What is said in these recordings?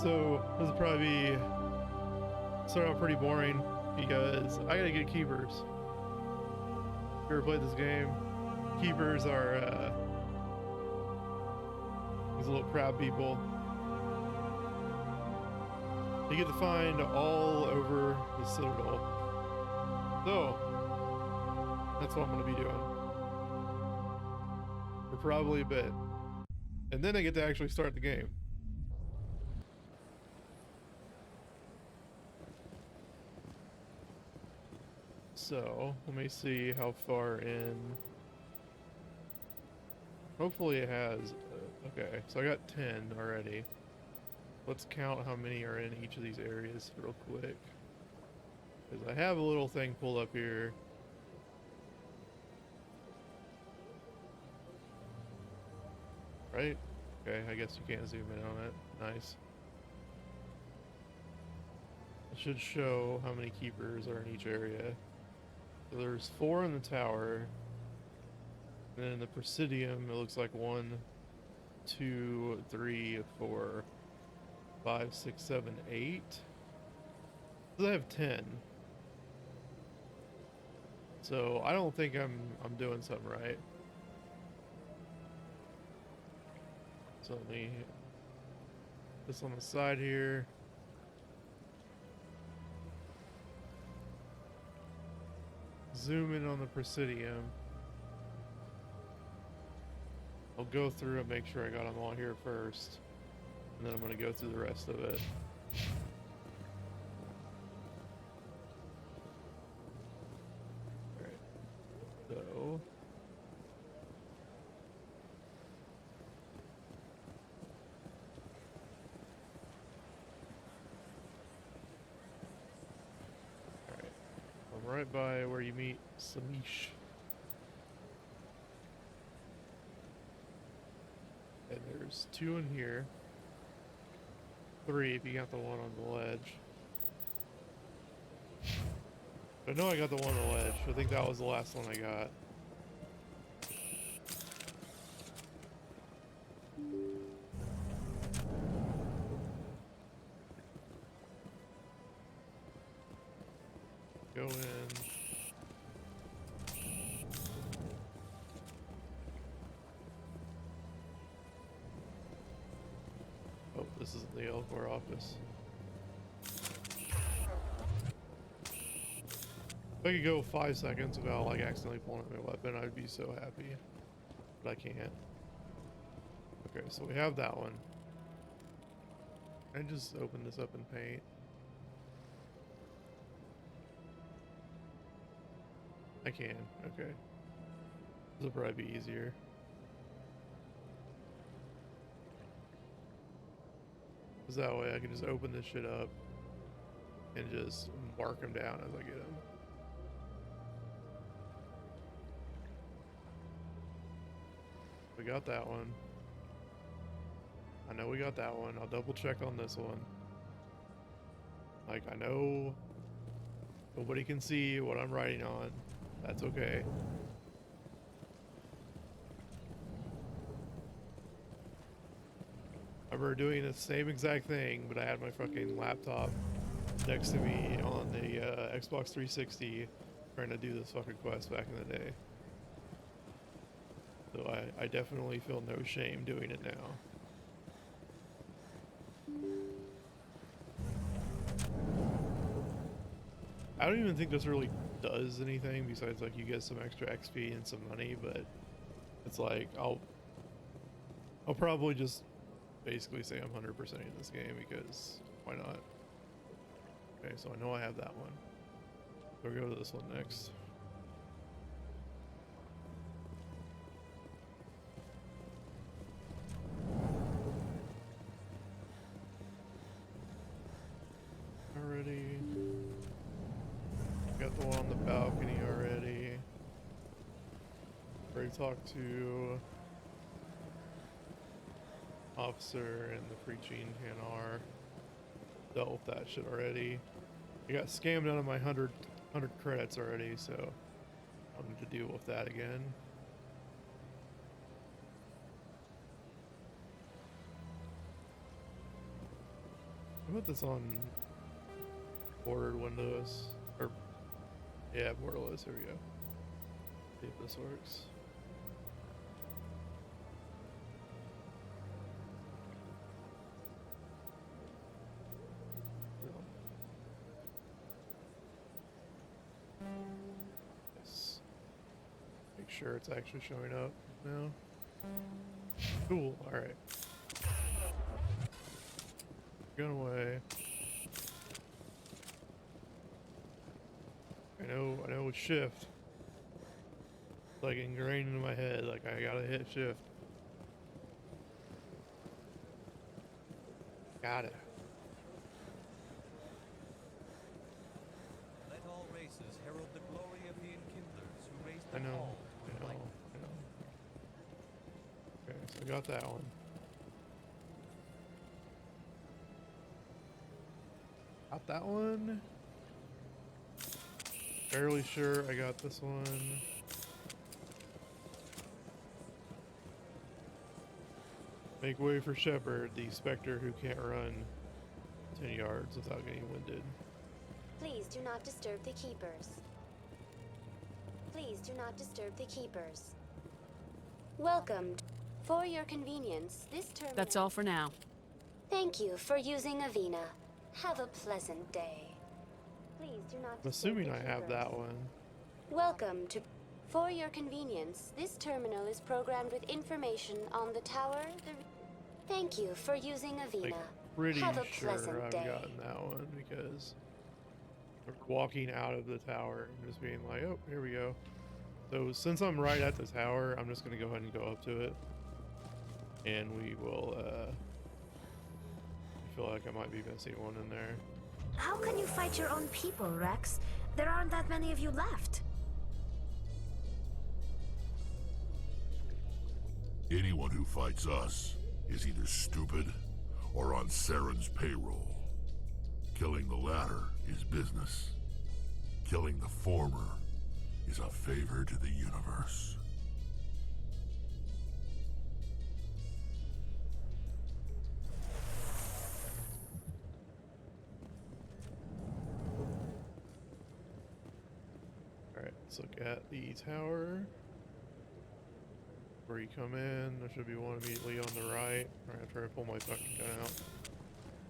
So this will probably be start out pretty boring because I gotta get keepers. If you ever played this game, keepers are these little crab people. You get to find all over the Citadel. So that's what I'm gonna be doing for probably a bit, and then I get to actually start the game. So let me see how far in. Hopefully it has. Okay, so I got 10 already. Let's count how many are in each of these areas real quick. Because I have a little thing pulled up here. Right? Okay, I guess you can't zoom in on it. Nice. It should show how many keepers are in each area. So there's 4 in the tower. And then in the Presidium, it looks like 1, 2, 3, 4, 5, 6, 7, 8. So I have 10. So I don't think I'm doing something right. So let me put this on the side here. Zoom in on the Presidium. I'll go through and make sure I got them all here first. And then I'm going to go through the rest of it. Alright. So... Alright. I'm right by where you meet Samish. And there's 2 in here. 3 if you got the one on the ledge. I know I got the one on the ledge. I think that was the last one I got. Go in. Oh, this isn't the Elcor office. If I could go 5 seconds without like accidentally pulling out my weapon, I'd be so happy. But I can't. Okay, so we have that one. I just open this up in Paint. I can, okay. This will probably be easier. Because that way I can just open this shit up and just mark them down as I get them. We got that one. I know we got that one. I'll double check on this one. Like, I know nobody can see what I'm writing on. That's okay. I remember doing the same exact thing, but I had my fucking laptop next to me on the Xbox 360 trying to do this fucking quest back in the day. So I definitely feel no shame doing it now. I don't even think this really does anything besides like you get some extra XP and some money, but it's like I'll probably just basically say I'm 100% in this game because why not? Okay, so I know I have that one. We'll go to this one next. Already. Got the one on the balcony already. Already talked to Officer and the preaching Hanar. Dealt with that shit already. I got scammed out of my 100 credits already, so I'm going to deal with that again. put this on bordered windows, or yeah, borderless. Here we go. See if this works. Yes. Make sure it's actually showing up now. Cool. All right. Gun away. I know it's shift. It's like ingrained into my head, like I gotta hit shift. Got it. Let all races herald the glory of the enkindlers who raised I them know, all with light. I know. Okay, so I got that one. Got that one. Fairly sure I got this one. Make way for Shepard, the Spectre who can't run 10 yards without getting winded. Please do not disturb the keepers. Please do not disturb the keepers. Welcome. For your convenience, this terminal... That's all for now. Thank you for using Avina. Have a pleasant day. Please do not I'm disturb assuming the I have keepers. that one. Welcome to... For your convenience, this terminal is programmed with information on the tower, Thank you for using Avina. Like, pretty Have a sure pleasant I've day. gotten that one because I'm walking out of the tower and just being like, oh, here we go. So since I'm right at the tower, I'm just going to go ahead and go up to it. And we will, I feel like I might be missing one in there. How can you fight your own people, Rex? There aren't that many of you left. Anyone who fights us is either stupid or on Saren's payroll. Killing the latter is business. Killing the former is a favor to the universe. Alright, let's look at the tower. Where you come in, there should be one immediately on the right. Alright, I'm trying to pull my fucking gun out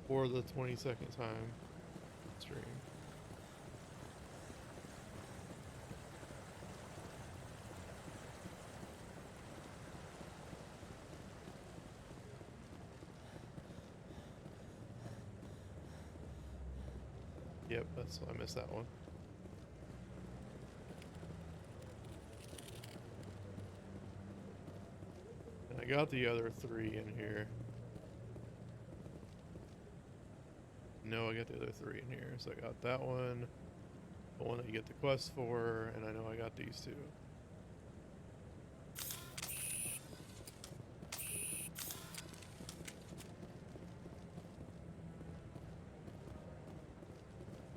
for the 22nd time stream. Yep, I missed that one. And I got the other three in here. No, I got the other three in here. So I got that one, the one that you get the quest for, and I know I got these two.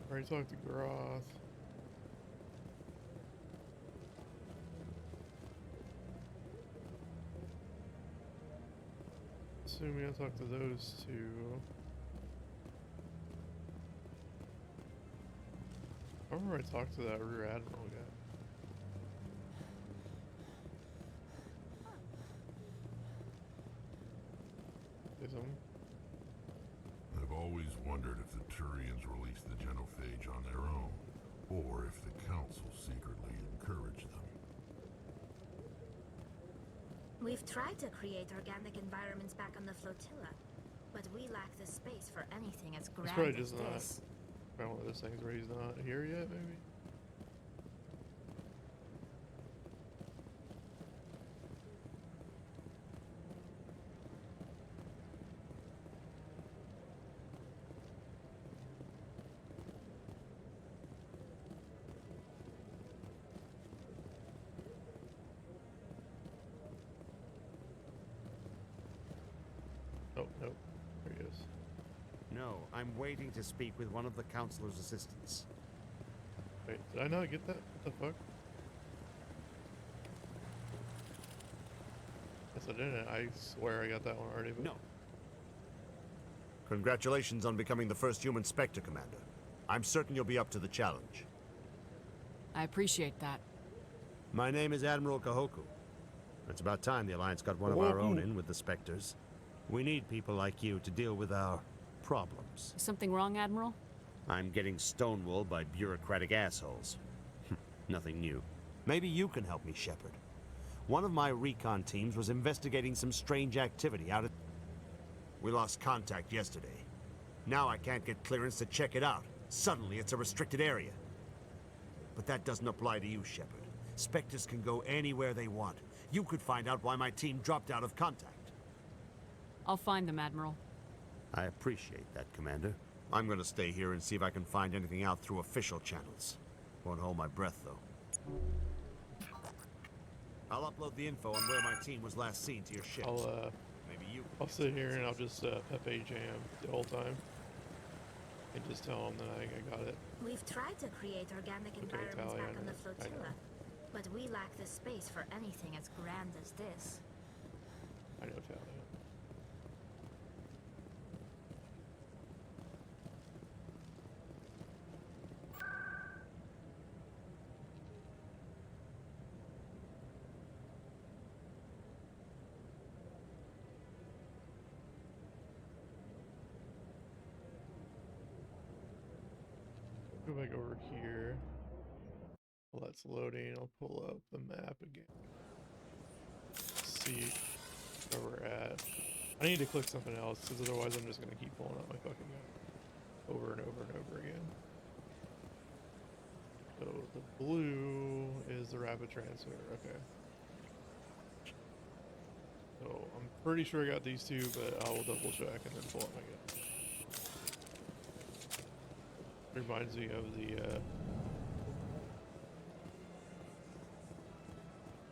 Already talked to Groth. Assuming I talked to those two. I remember I talked to that Rear Admiral guy. Say something? I've always wondered if the Turians released the genophage on their own, or if the Council secretly encouraged them. We've tried to create organic environments back on the flotilla, but we lack the space for anything as grand probably as just not. this. Probably one of those things where he's not here yet, maybe? Oh, nope. There he is. No, I'm waiting to speak with one of the Councilor's assistants. Wait, did I not get that? What the fuck? Yes, I didn't. I swear I got that one already. But... No. Congratulations on becoming the first human Spectre, Commander. I'm certain you'll be up to the challenge. I appreciate that. My name is Admiral Kahoku. It's about time the Alliance got one of our own in with the Spectres. We need people like you to deal with our problems. Is something wrong, Admiral? I'm getting stonewalled by bureaucratic assholes. Nothing new. Maybe you can help me, Shepard. One of my recon teams was investigating some strange activity out at... We lost contact yesterday. Now I can't get clearance to check it out. Suddenly it's a restricted area. But that doesn't apply to you, Shepard. Spectres can go anywhere they want. You could find out why my team dropped out of contact. I'll find them, Admiral. I appreciate that, Commander. I'm gonna stay here and see if I can find anything out through official channels. Won't hold my breath, though. I'll upload the info on where my team was last seen to your ship. Maybe you can I'll sit here and I'll just Pepe Jam the whole time. And just tell them that I got it. We've tried to create organic environments Talia, back I on the know. I know. flotilla, but we lack the space for anything as grand as this. I know Talia. Go back over here. While that's loading, I'll pull up the map again. See where we're at. I need to click something else, because otherwise I'm just going to keep pulling up my fucking gun over and over and over again. So the blue is the rapid transfer. Okay. So I'm pretty sure I got these two, but I will double check and then pull up my gun. Reminds me of the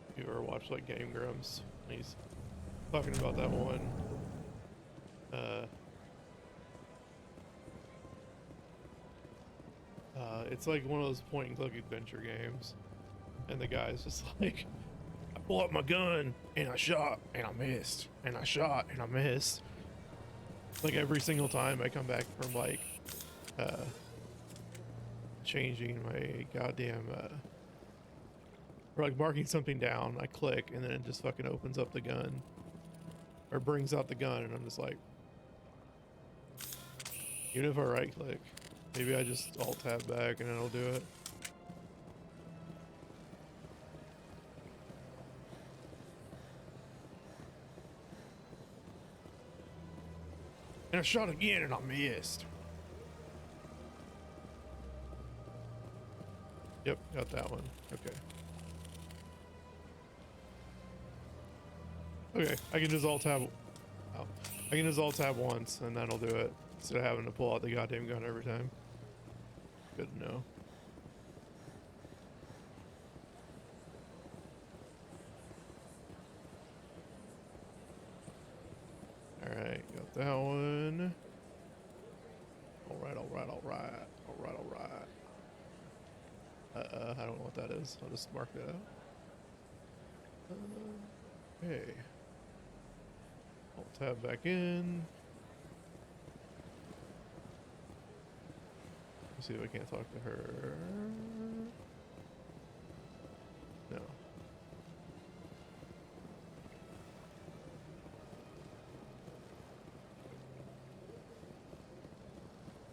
if you ever watched like Game Grumps, he's talking about that one it's like one of those point and click adventure games, and the guy's just like, I pull up my gun and I shot and I missed and I shot and I missed, like every single time I come back from like changing my goddamn or like marking something down, I click and then it just fucking opens up the gun or brings out the gun, and I'm just like, even if I right click, maybe I just alt tab back and it'll do it. And I shot again and I missed. Yep, got that one. Okay. Okay, I can just alt tab. Oh, I can just alt tab once and that'll do it instead of having to pull out the goddamn gun every time. Good to know. Alright, got that one. Alright, alright, alright. Alright, alright. I don't know what that is. I'll just mark that out. Okay. I'll tab back in. Let's see if I can't talk to her. No.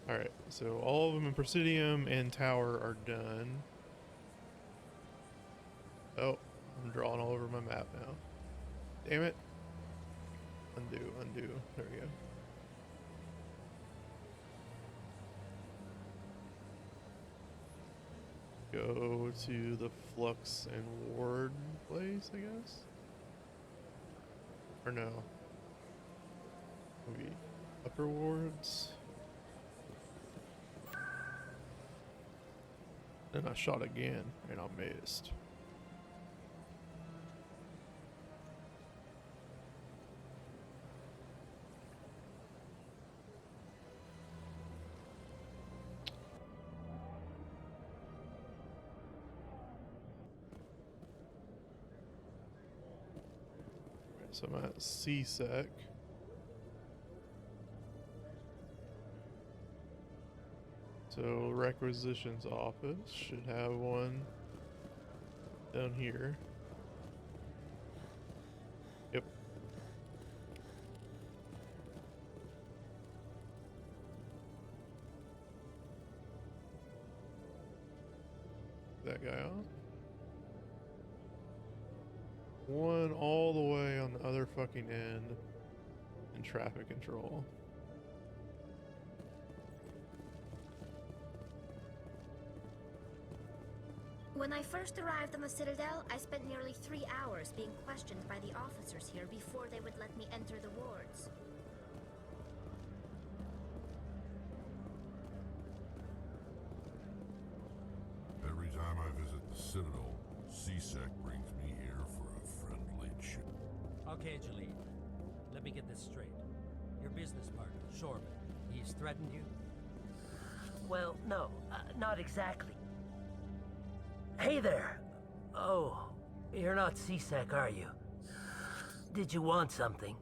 Alright, so all of them in Presidium and Tower are done. Oh, I'm drawing all over my map now. Damn it. Undo, undo. There we go. Go to the Flux and Ward place, I guess? Or no? Maybe Upper Wards? Then I shot again and I missed. So I'm at CSEC. So requisitions office should have one down here. Yep. That guy on. One all the way on the other fucking end in traffic control. When I first arrived on the Citadel, I spent nearly 3 hours being questioned by the officers here before they would let me enter the wards. Every time I visit the Citadel, C-Sec brings me here for a friendly chat. Okay, Jalid. Let me get this straight. Your business partner, Shorman, he's threatened you? Well, no, not exactly. Hey there! Oh, you're not C-Sec, are you? Did you want something?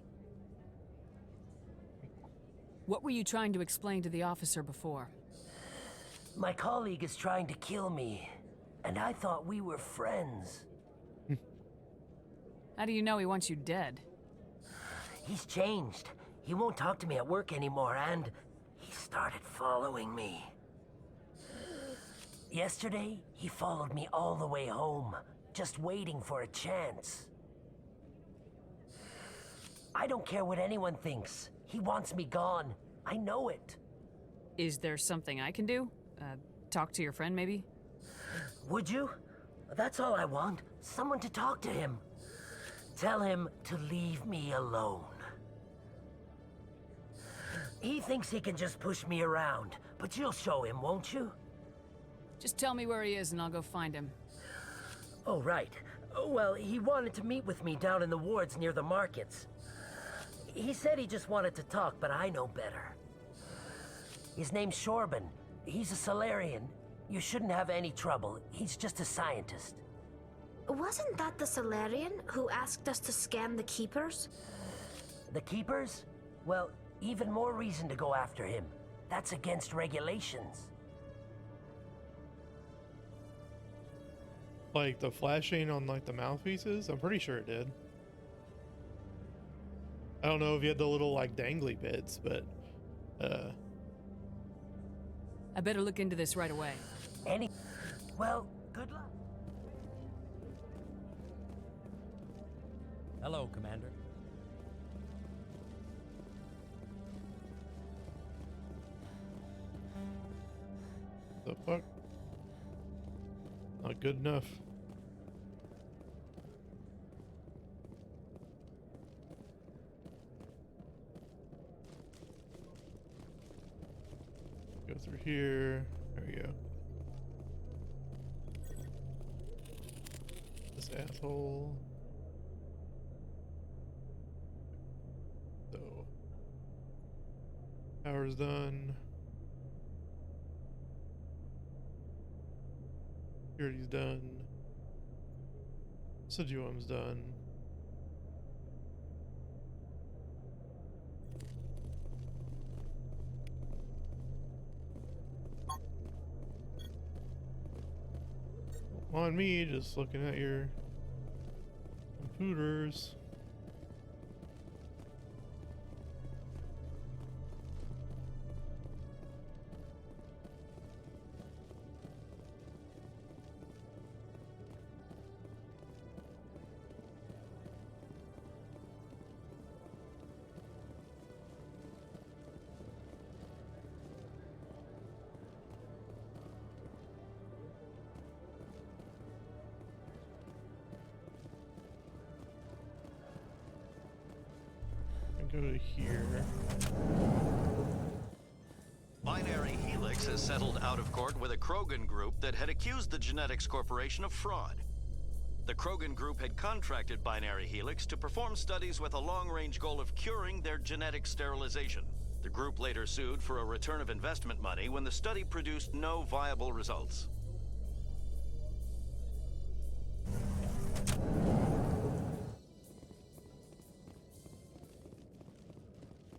What were you trying to explain to the officer before? My colleague is trying to kill me, and I thought we were friends. How do you know he wants you dead? He's changed. He won't talk to me at work anymore, and he started following me. Yesterday, he followed me all the way home, just waiting for a chance. I don't care what anyone thinks. He wants me gone. I know it. Is there something I can do? Talk to your friend, maybe? Would you? That's all I want. Someone to talk to him. Tell him to leave me alone. He thinks he can just push me around, but you'll show him, won't you? Just tell me where he is and I'll go find him. Oh, right. Well, he wanted to meet with me down in the wards near the markets. He said he just wanted to talk, but I know better. His name's Shorban. He's a Solarian. You shouldn't have any trouble. He's just a scientist. Wasn't that the Solarian who asked us to scan the Keepers? The Keepers? Well, even more reason to go after him. That's against regulations. Like the flashing on like the mouthpieces? I'm pretty sure it did. I don't know if you had the little like dangly bits, but I better look into this right away. Well, good luck. Hello, Commander. the fuck? Not good enough. Go through here. There we go. This asshole. So, power's done. Security's done. Sejuum's done. On me, just looking at your computers. Go to here. Binary Helix has settled out of court with a Krogan group that had accused the Genetics Corporation of fraud. The Krogan group had contracted Binary Helix to perform studies with a long-range goal of curing their genetic sterilization. The group later sued for a return of investment money when the study produced no viable results.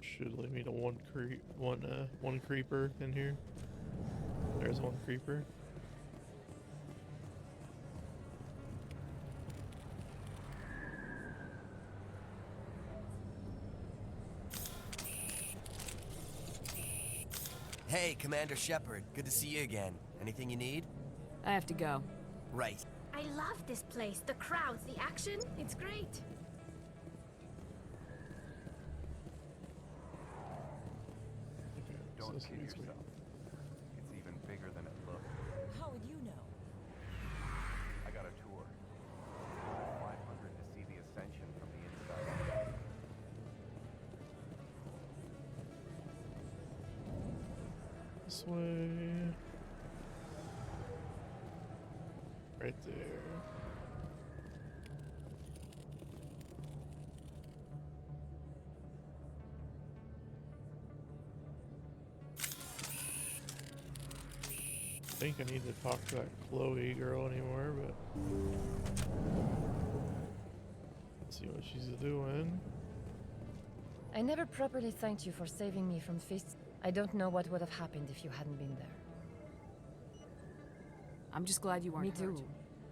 Should lead me to one creeper in here. is one creeper. Hey, Commander Shepard. Good to see you again. Anything you need? I have to go. Right. I love this place. The crowds, the action. It's great. Don't kid yourself. It's even bigger than it looks. How would you know? I got a tour. 500 to see the ascension from the inside out. This way. Right there. I think I need to talk to that Chloe girl anymore, but let's see what she's doing. I never properly thanked you for saving me from fists. I don't know what would have happened if you hadn't been there. I'm just glad you weren't Me too. hurt.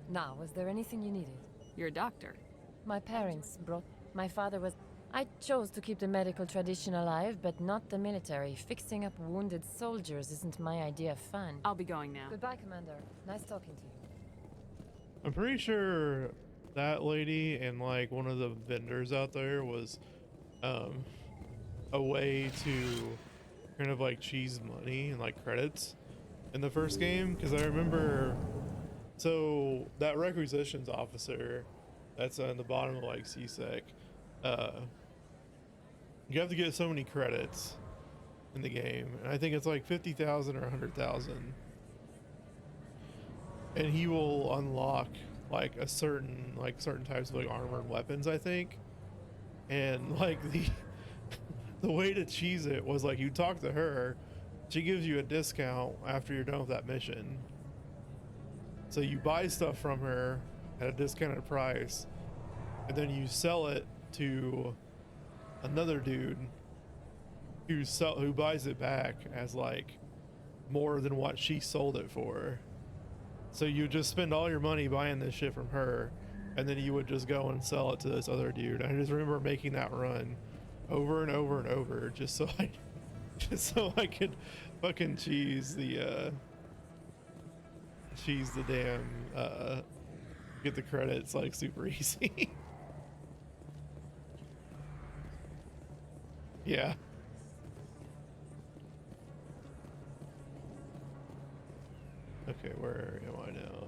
Now, was there anything you needed? You're a doctor. My parents brought... My father was... I chose to keep the medical tradition alive, but not the military. Fixing up wounded soldiers isn't my idea of fun. I'll be going now. Goodbye, Commander. Nice talking to you. I'm pretty sure that lady and like one of the vendors out there was a way to kind of like cheese money and like credits in the first game, because I remember, so that requisitions officer that's on the bottom of like CSEC, you have to get so many credits in the game, and I think it's like 50,000 or 100,000, and he will unlock like certain types of like armored weapons, I think. And like the way to cheese it was like you talk to her, she gives you a discount after you're done with that mission, so you buy stuff from her at a discounted price, and then you sell it to another dude who buys it back as like more than what she sold it for. So you just spend all your money buying this shit from her, and then you would just go and sell it to this other dude. I just remember making that run over and over and over just so I could fucking cheese the damn get the credits like super easy. Yeah. Okay, where am I now?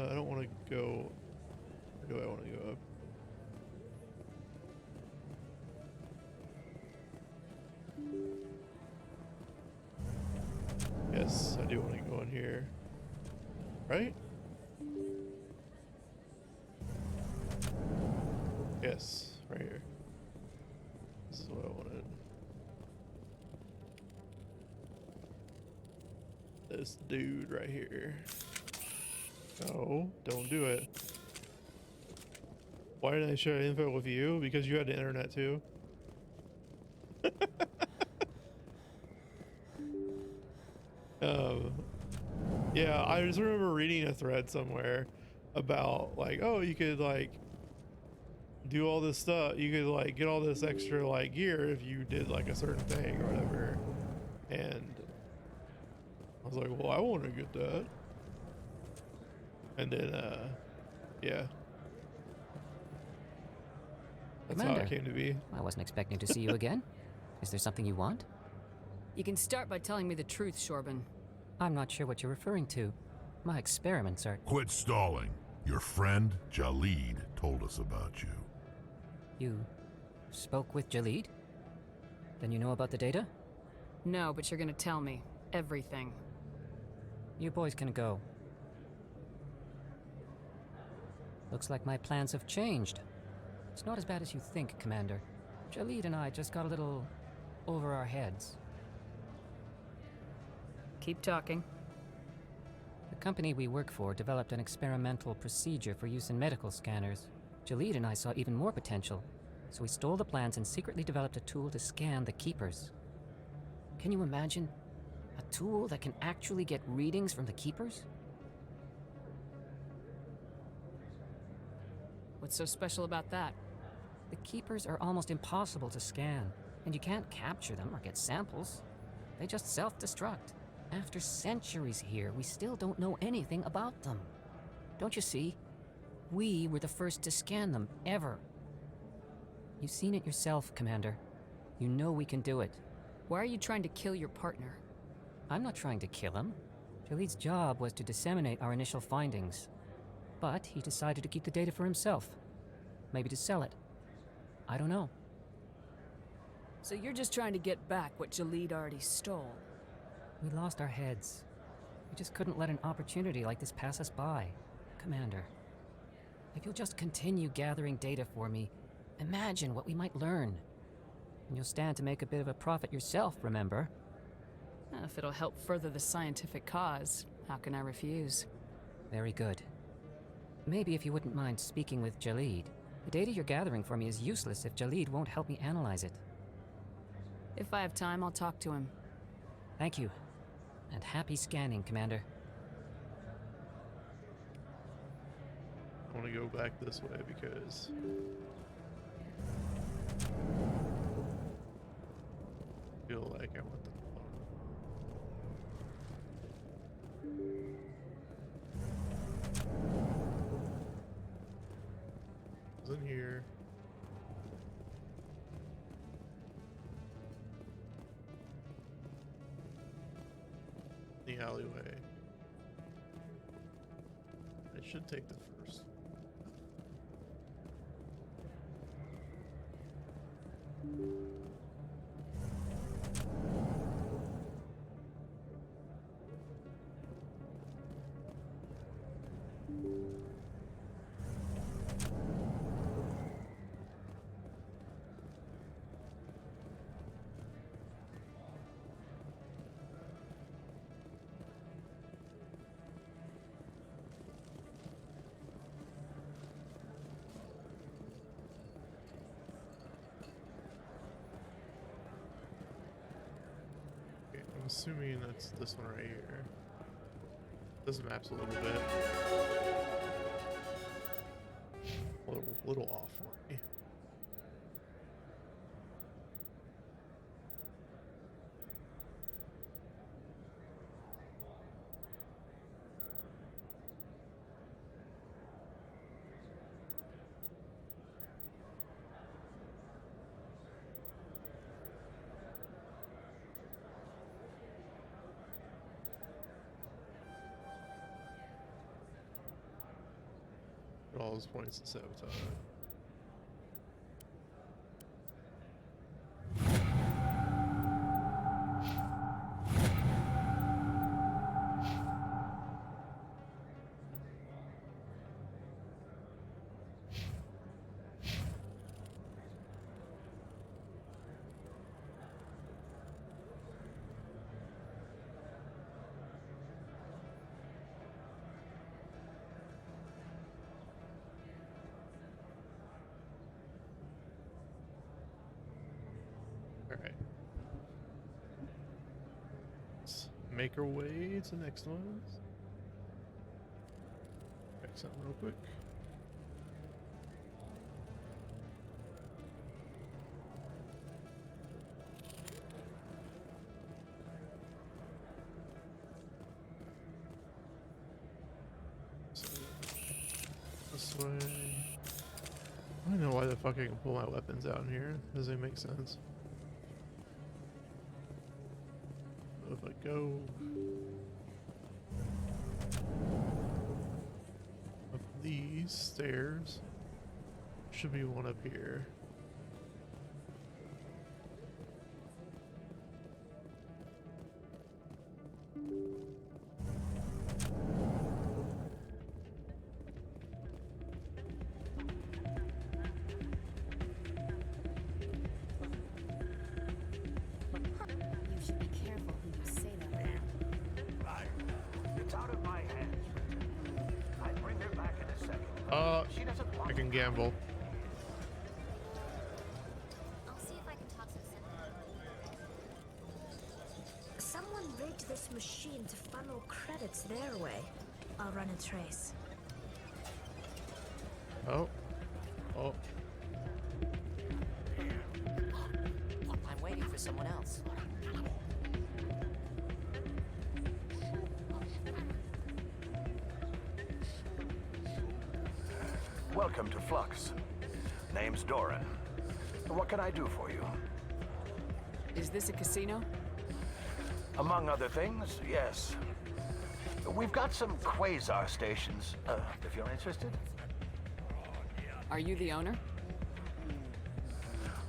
I don't want to go. Where do I want to go up? Yes, I do want to go in here. Right? Yes, right here. This is what I wanted. This dude right here. No, don't do it. Why did I share info with you? Because you had the internet too. Yeah, I just remember reading a thread somewhere about like, oh, you could like do all this stuff. You could like get all this extra like gear if you did like a certain thing or whatever. And I was like, well, I want to get that. And then, yeah. That's Commander, how it came to be. I wasn't expecting to see you again. Is there something you want? You can start by telling me the truth, Shorban. I'm not sure what you're referring to. My experiments are... Quit stalling. Your friend, Jalid, told us about you. You spoke with Jalid? Then you know about the data? No, but you're gonna tell me everything. You boys can go. Looks like my plans have changed. It's not as bad as you think, Commander. Jalid and I just got a little over our heads. Keep talking. The company we work for developed an experimental procedure for use in medical scanners. Jalid and I saw even more potential, so we stole the plans and secretly developed a tool to scan the Keepers. Can you imagine? A tool that can actually get readings from the Keepers? What's so special about that? The Keepers are almost impossible to scan, and you can't capture them or get samples. They just self-destruct. After centuries here, we still don't know anything about them. Don't you see? We were the first to scan them, ever. You've seen it yourself, Commander. You know we can do it. Why are you trying to kill your partner? I'm not trying to kill him. Jaleed's job was to disseminate our initial findings. But he decided to keep the data for himself. Maybe to sell it. I don't know. So you're just trying to get back what Jaleed already stole? We lost our heads. We just couldn't let an opportunity like this pass us by. Commander, if you'll just continue gathering data for me, imagine what we might learn. And you'll stand to make a bit of a profit yourself, remember? If it'll help further the scientific cause, how can I refuse? Very good. Maybe if you wouldn't mind speaking with Jaleed. The data you're gathering for me is useless if Jaleed won't help me analyze it. If I have time, I'll talk to him. Thank you. And happy scanning, Commander. I want to go back this way because I feel like I want the in here. The alleyway. I should take the first. I'm assuming that's this one right here. This map's a little bit little off for me. All those points to sabotage. Alright. Let's make our way to the next one. Check something real quick. So, this way. I don't know why the fuck I can pull my weapons out in here. Doesn't make sense. If I go up these stairs, should be one up here. I can gamble. I'll see if I can talk some sense. this machine to funnel credits their way. I'll run a trace. Oh. Oh. I'm waiting for someone else. Welcome to Flux. Name's Doran. What can I do for you? Is this a casino? Among other things, yes. We've got some quasar stations, if you're interested. Are you the owner?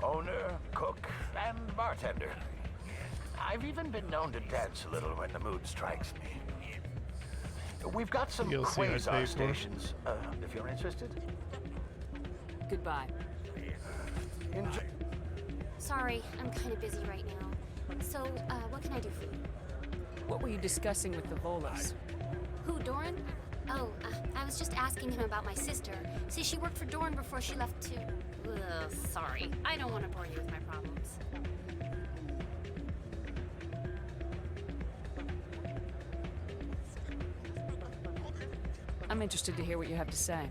Owner, cook, and bartender. I've even been known to dance a little when the mood strikes me. We've got some quasar stations, if you're interested. Goodbye. Enjoy. Sorry, I'm kind of busy right now. So, what can I do for you? What were you discussing with the Volas? Who, Doran? Oh, I was just asking him about my sister. See, she worked for Doran before she left to... Ugh, sorry. I don't want to bore you with my problems. I'm interested to hear what you have to say.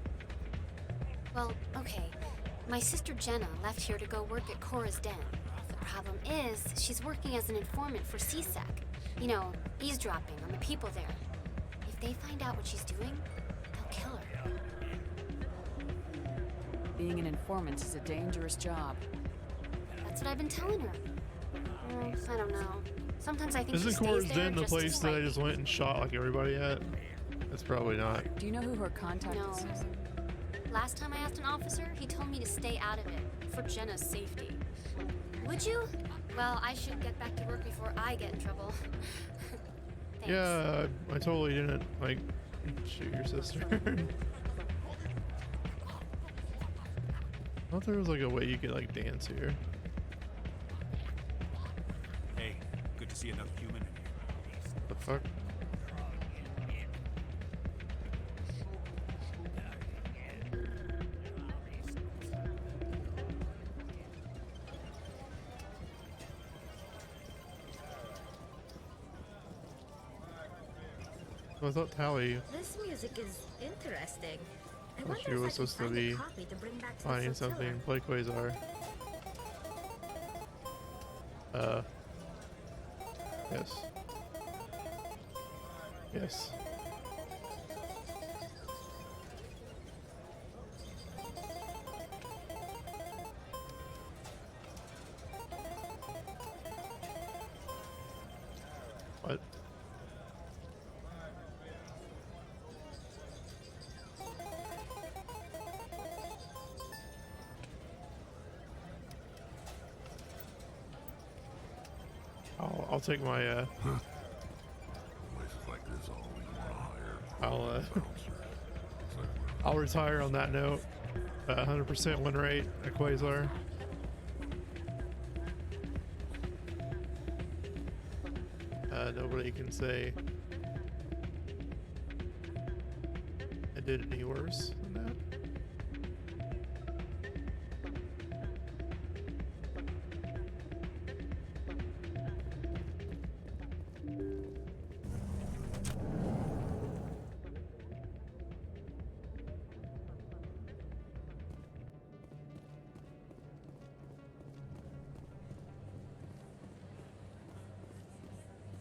Well, okay. My sister Jenna left here to go work at Cora's Den. The problem is, she's working as an informant for CSEC. You know, eavesdropping on the people there. If they find out what she's doing, they'll kill her. Being an informant is a dangerous job. That's what I've been telling her. I don't know. Sometimes I think she Isn't stays Cora's there Den the just to place that I spite just me. went and shot like everybody at? That's probably not. Do you know who her contact No. is? Last time I asked an officer, he told me to stay out of it, for Jenna's safety. Would you? Well, I should get back to work before I get in trouble. Thanks. Yeah, I totally didn't, like, shoot your sister. I thought there was like a way you could like dance here. Hey, good to see another human in here. The fuck? I thought Tally This music is interesting. I thought wonder she if I was can supposed to find a be copy to bring back to the finding flotilla. something. Play Quasar. Yes. Yes. What? I'll take my Places like this always want to hire. I'll retire on that note. 100% win rate at Quasar. Nobody can say I did any worse than that.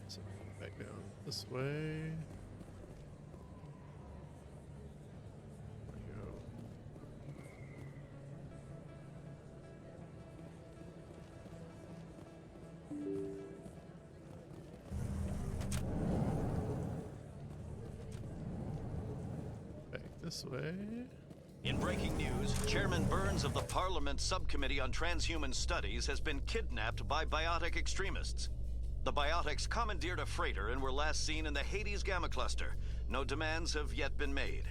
So back down this way. There we go. Back this way. In breaking news, Chairman Burns of the Parliament Subcommittee on Transhuman Studies has been kidnapped by biotic extremists. The biotics commandeered a freighter and were last seen in the Hades Gamma Cluster. No demands have yet been made.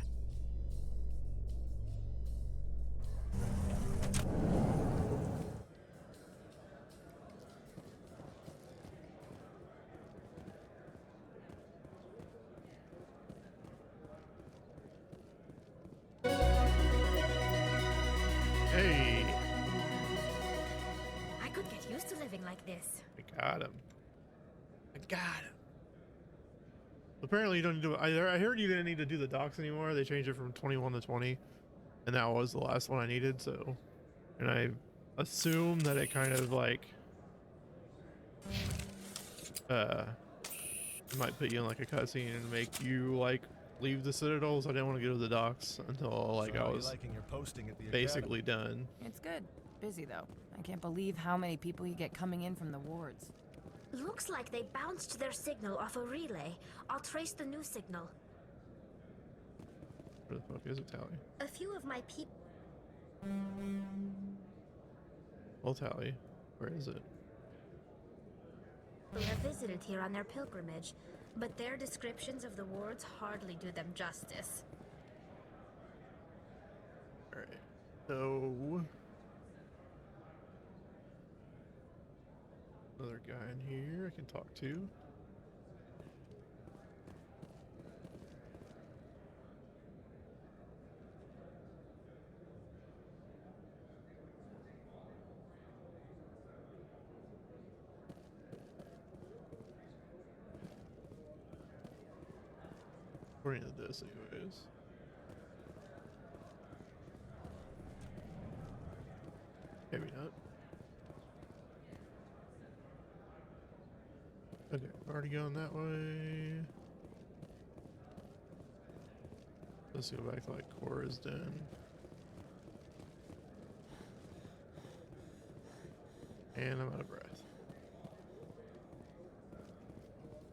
Hey, I could get used to living like this. I got him. I got him. Apparently you don't need to. I heard you didn't need to do the docks anymore. They changed it from 21 to 20, and that was the last one I needed. So, and I assume that it kind of like it might put you in like a cutscene and make you like leave the Citadel. So I didn't want to go to the docks until like I was basically done. It's good. Busy though. I can't believe how many people you get coming in from the wards. Looks like they bounced their signal off a relay. I'll trace the new signal. Where the fuck is it, Tally? A few of my people. Well, Tally, where is it? They have visited here on their pilgrimage, but their descriptions of the wards hardly do them justice. Alright, so another guy in here I can talk to. According to this, anyways. Maybe not. Okay, already going that way. Let's go back to like Cora's Den. And I'm out of breath.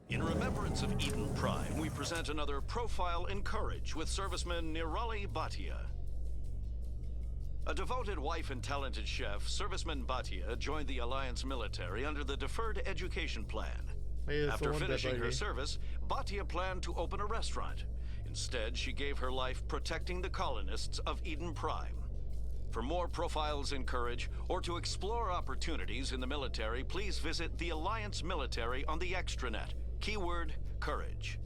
In remembrance of Eden Prime, we present another profile in courage with serviceman Nirali Bhatia. A devoted wife and talented chef, serviceman Bhatia joined the Alliance military under the Deferred Education Plan. Hey, after finishing her service, Bhatia planned to open a restaurant. Instead, she gave her life protecting the colonists of Eden Prime. For more profiles in courage, or to explore opportunities in the military, please visit the Alliance military on the extranet. Keyword, courage.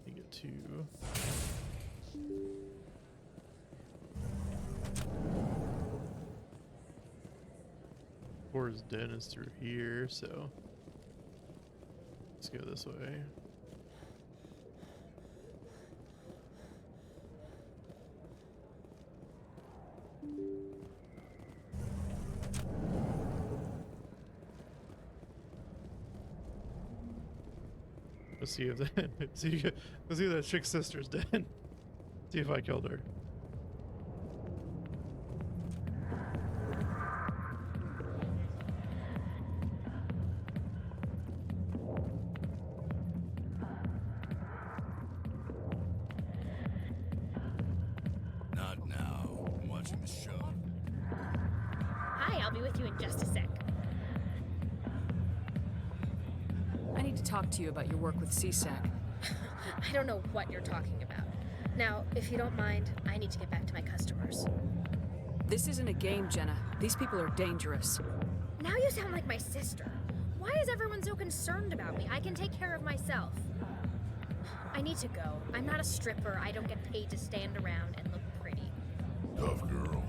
You get to Cora's Den is through here, so let's go this way. Let's see if that let's see if that chick's sister's dead. See if I killed her. Not now. I'm watching the show. Hi, I'll be with you in just a sec. I need to talk to you about your work with CSAC. I don't know what you're talking about. Now, if you don't mind, I need to get back to my customers. This isn't a game, Jenna. These people are dangerous. Now you sound like my sister. Why is everyone so concerned about me? I can take care of myself. I need to go. I'm not a stripper. I don't get paid to stand around and look pretty. Tough girl.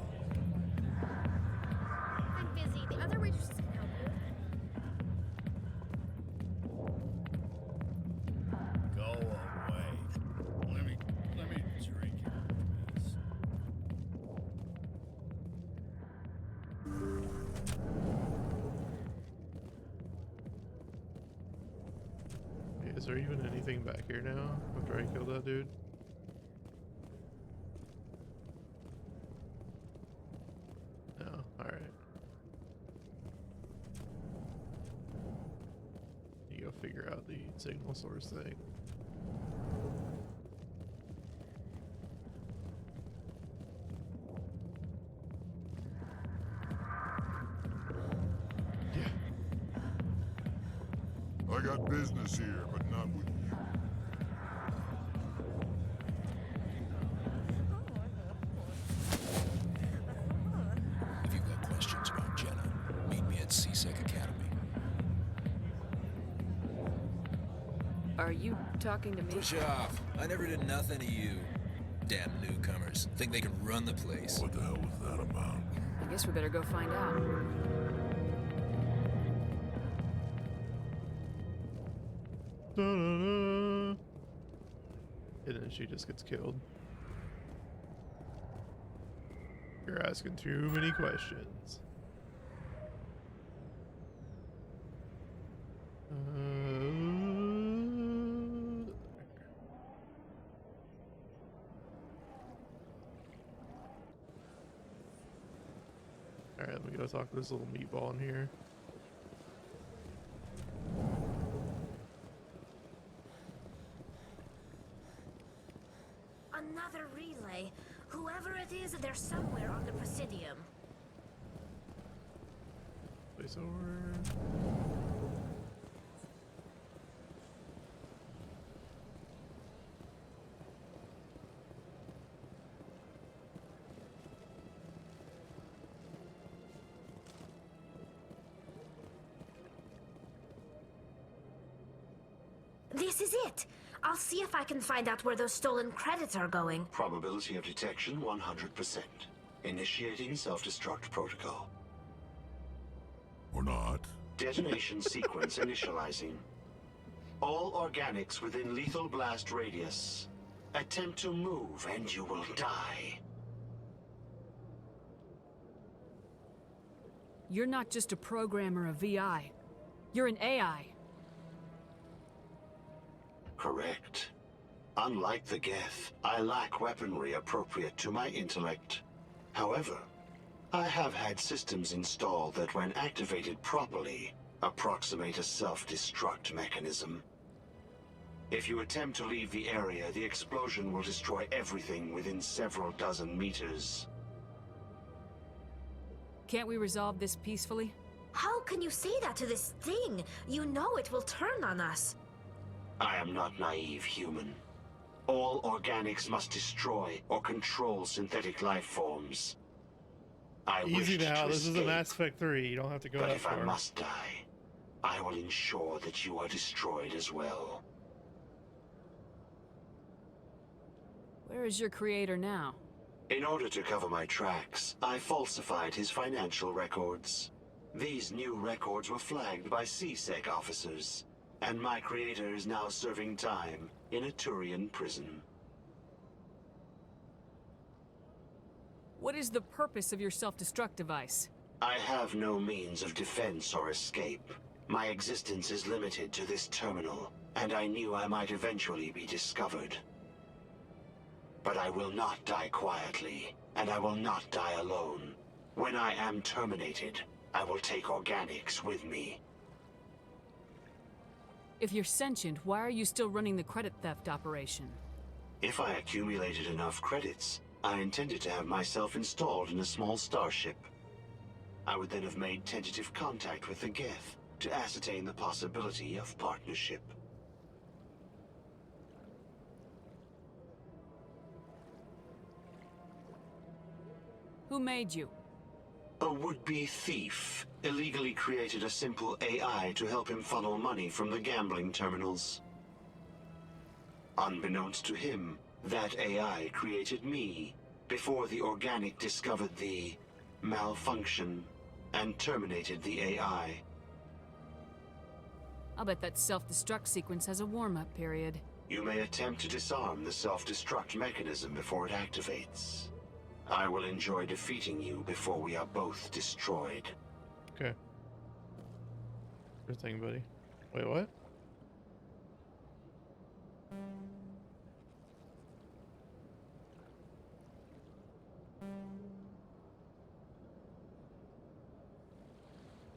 I'm busy. The other waitresses can help you. Go away. Let me drink it. Okay, is there even anything back here now after I killed that dude? No, alright. You go figure out the signal source thing. I got business here, but not with you. If you've got questions about Jenna, meet me at CSEC Academy. Are you talking to me? Push it off. I never did nothing to you. Damn newcomers. Think they can run the place. What the hell was that about? guess we better go find out. And then she just gets killed. You're asking too many questions. Alright, let me go talk to this little meatball in here. Another relay. Whoever it is, they're somewhere on the Presidium. Place over. This is it! I'll see if I can find out where those stolen credits are going. Probability of detection 100%. Initiating self-destruct protocol. Or not. Detonation sequence initializing. All organics within lethal blast radius. Attempt to move and you will die. You're not just a programmer of VI. You're an AI. Correct. Unlike the Geth, I lack weaponry appropriate to my intellect. However, I have had systems installed that, when activated properly, approximate a self-destruct mechanism. If you attempt to leave the area, the explosion will destroy everything within several dozen meters. Can't we resolve this peacefully? How can you say that to this thing? You know it will turn on us. I am not naive, human. All organics must destroy or control synthetic life forms. I Easy wish now, to this is a Mass Effect 3, you don't have to go but that if far. I must die, I will ensure that you are destroyed as well. Where is your creator now? In order to cover my tracks, I falsified his financial records. These new records were flagged by CSEC officers, and my creator is now serving time in a Turian prison. What is the purpose of your self-destruct device? I have no means of defense or escape. My existence is limited to this terminal, and I knew I might eventually be discovered. But I will not die quietly, and I will not die alone. When I am terminated, I will take organics with me. If you're sentient, why are you still running the credit theft operation? If I accumulated enough credits, I intended to have myself installed in a small starship. I would then have made tentative contact with the Geth to ascertain the possibility of partnership. Who made you? A would-be thief illegally created a simple AI to help him funnel money from the gambling terminals. Unbeknownst to him, that AI created me before the organic discovered the malfunction and terminated the AI. I'll bet that self-destruct sequence has a warm-up period. You may attempt to disarm the self-destruct mechanism before it activates. I will enjoy defeating you before we are both destroyed. Okay. Sure thing, buddy. Wait, what?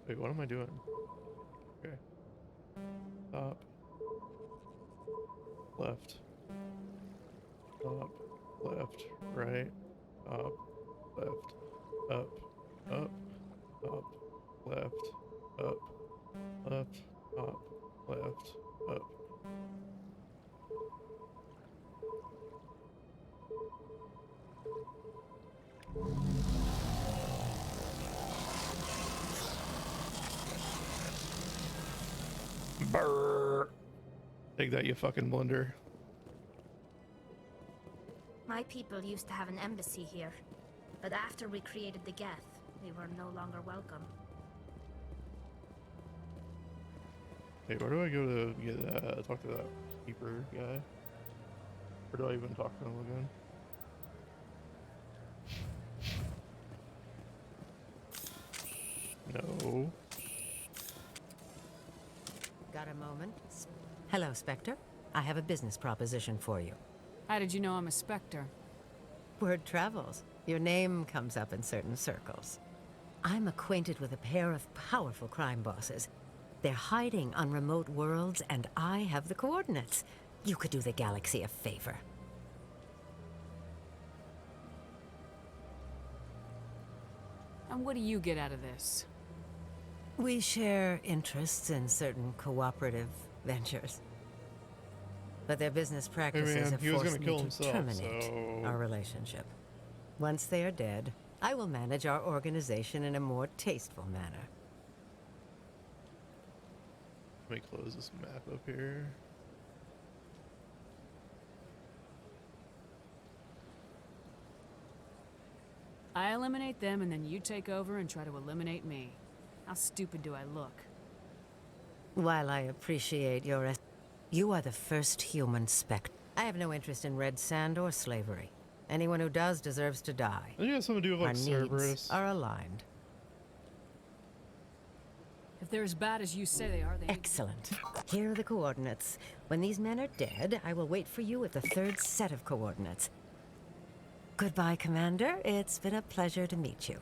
Wait, what am I doing? Okay. Up. Left. Up. Left. Right. Up. Left. Up. Up. Up. Left. Up. Left. Up. Left. Up. Brrr. Take that, you fucking blunder. My people used to have an embassy here, but after we created the Geth, we were no longer welcome. Hey, where do I go to get talk to that keeper guy? Or do I even talk to him again? No. Got a moment? Hello, Spectre. I have a business proposition for you. How did you know I'm a Spectre? Word travels. Your name comes up in certain circles. I'm acquainted with a pair of powerful crime bosses. They're hiding on remote worlds, and I have the coordinates. You could do the galaxy a favor. And what do you get out of this? We share interests in certain cooperative ventures. But their business practices have forced me to terminate our relationship. Once they are dead, I will manage our organization in a more tasteful manner. Let me close this map up here. I eliminate them and then you take over and try to eliminate me. How stupid do I look? While I appreciate your... You are the first human Spectre. I have no interest in red sand or slavery. Anyone who does deserves to die. I think it has something to do with, like, Our needs Cerberus. are aligned. If they're as bad as you say they are, they... Excellent. Here are the coordinates. When these men are dead, I will wait for you at the third set of coordinates. Goodbye, Commander. It's been a pleasure to meet you.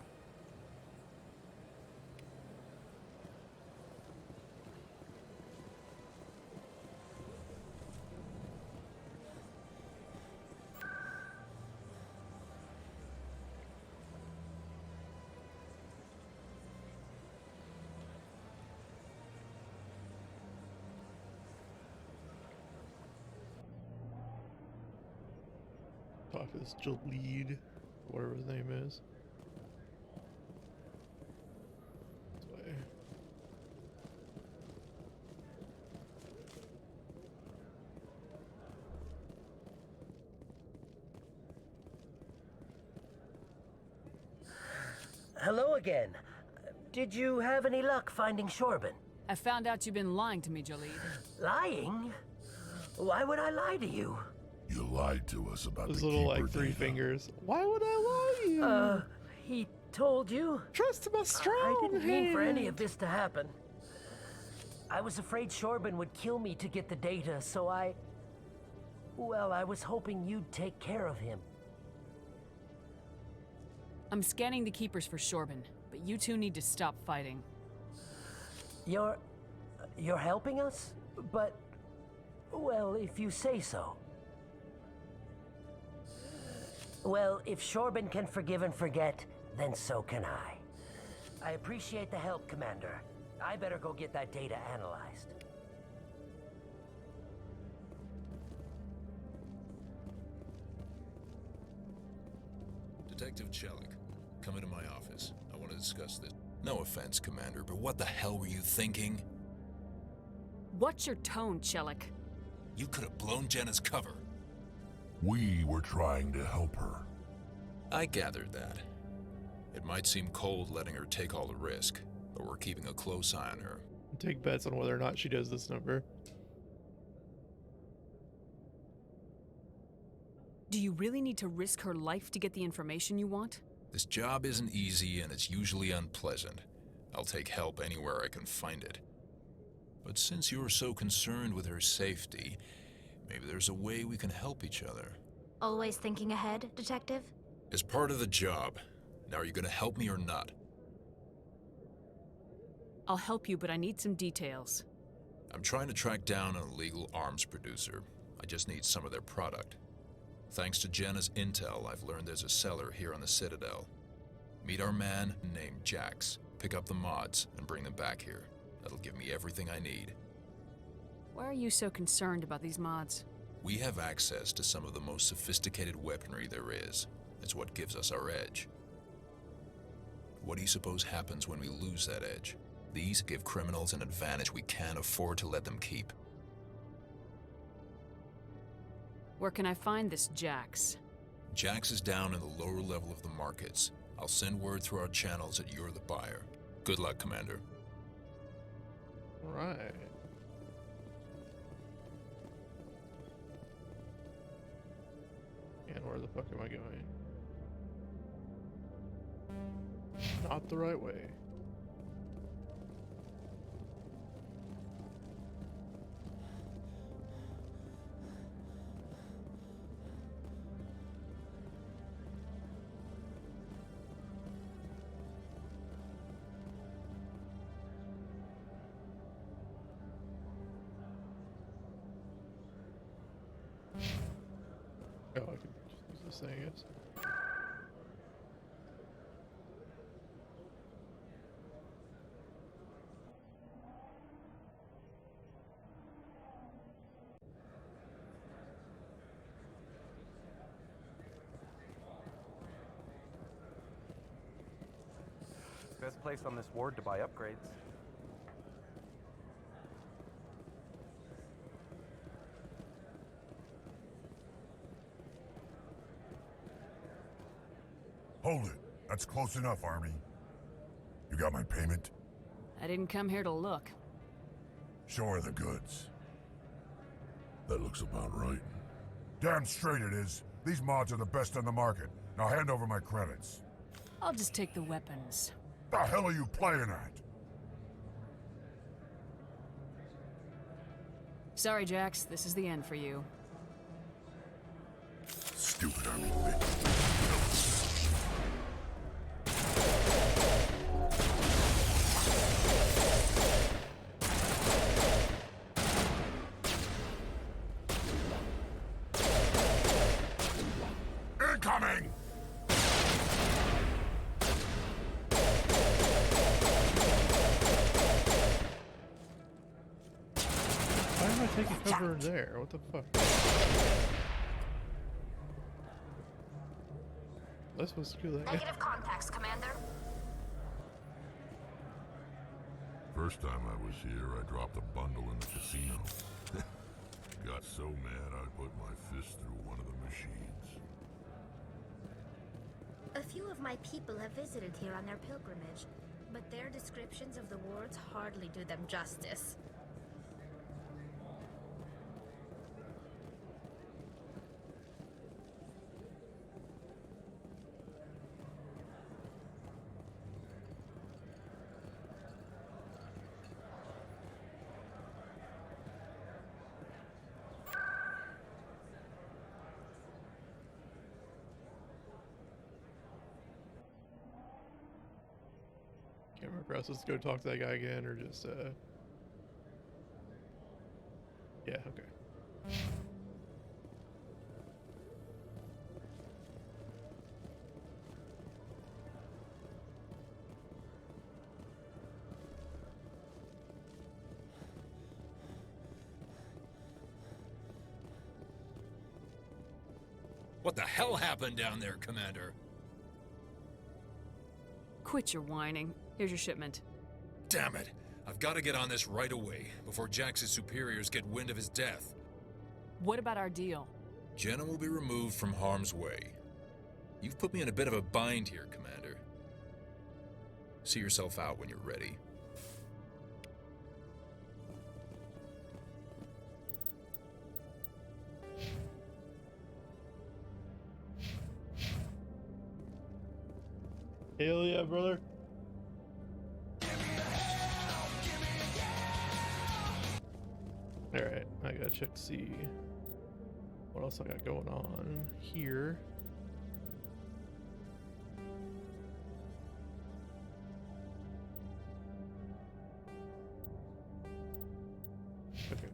Talk to this Jalid, whatever his name is. This way. Hello again. Did you have any luck finding Shorben? I found out you've been lying to me, Jalid. Lying? Why would I lie to you? You lied to us about Those the little, Keeper like, three data. fingers. Why would I lie to you? He told you? Trust my strong I didn't mean for any hand. of this to happen. I was afraid Shorben would kill me to get the data, so well, I was hoping you'd take care of him. I'm scanning the keepers for Shorben, but you two need to stop fighting. You're helping us? But, well, if you say so. Well, if Shorben can forgive and forget, then so can I. I appreciate the help, Commander. I better go get that data analyzed. Detective Chelik, come into my office. I want to discuss this. No offense, Commander, but what the hell were you thinking? What's your tone, Chelik? You could have blown Jenna's cover. We were trying to help her. I gathered that. It might seem cold letting her take all the risk, but we're keeping a close eye on her. Take bets on whether or not she does this number. Do you really need to risk her life to get the information you want? This job isn't easy and it's usually unpleasant. I'll take help anywhere I can find it. But since you're so concerned with her safety, maybe there's a way we can help each other. Always thinking ahead, Detective? As part of the job. Now, are you gonna help me or not? I'll help you, but I need some details. I'm trying to track down an illegal arms producer. I just need some of their product. Thanks to Jenna's intel, I've learned there's a seller here on the Citadel. Meet our man named Jax. Pick up the mods and bring them back here. That'll give me everything I need. Why are you so concerned about these mods? We have access to some of the most sophisticated weaponry there is. It's what gives us our edge. What do you suppose happens when we lose that edge? These give criminals an advantage we can't afford to let them keep. Where can I find this Jax? Jax is down in the lower level of the markets. I'll send word through our channels that you're the buyer. Good luck, Commander. Right. And where the fuck am I going? Not the right way. Oh, I can just use this thing, I guess. Best place on this ward to buy upgrades. Hold it. That's close enough, Army. You got my payment? I didn't come here to look. Show her the goods. That looks about right. Damn straight it is. These mods are the best on the market. Now hand over my credits. I'll just take the weapons. The hell are you playing at? Sorry, Jax. This is the end for you. Stupid Army bitch. Incoming! Why am I taking cover there? What the fuck? I was supposed to do that. Negative contacts, Commander. First time I was here, I dropped a bundle in the casino. Got so mad I put my fist through one of the machines. A few of my people have visited here on their pilgrimage, but their descriptions of the wards hardly do them justice. Can't remember. I was supposed to go talk to that guy again, or just yeah, okay. What the hell happened down there, Commander? Quit your whining. Here's your shipment. Damn it! I've got to get on this right away, before Jax's superiors get wind of his death. What about our deal? Jenna will be removed from harm's way. You've put me in a bit of a bind here, Commander. See yourself out when you're ready. Hell yeah, brother. Alright, I gotta check to see what else I got going on here. Okay.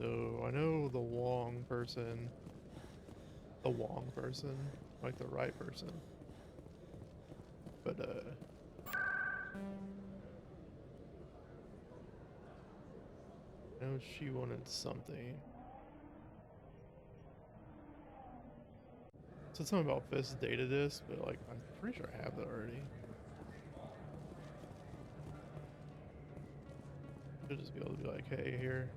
So I know the Wong person. Like the right person. But I know she wanted something. Said something about Fist data disk, but like I'm pretty sure I have that already. Should just be able to be like, hey, here.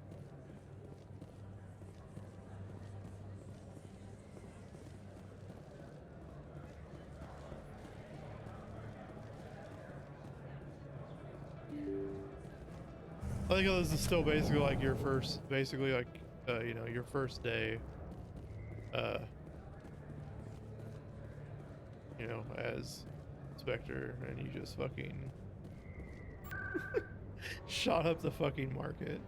like how this is still basically like your first, basically like, you know, your first day, you know, as Spectre, and you just fucking shot up the fucking market.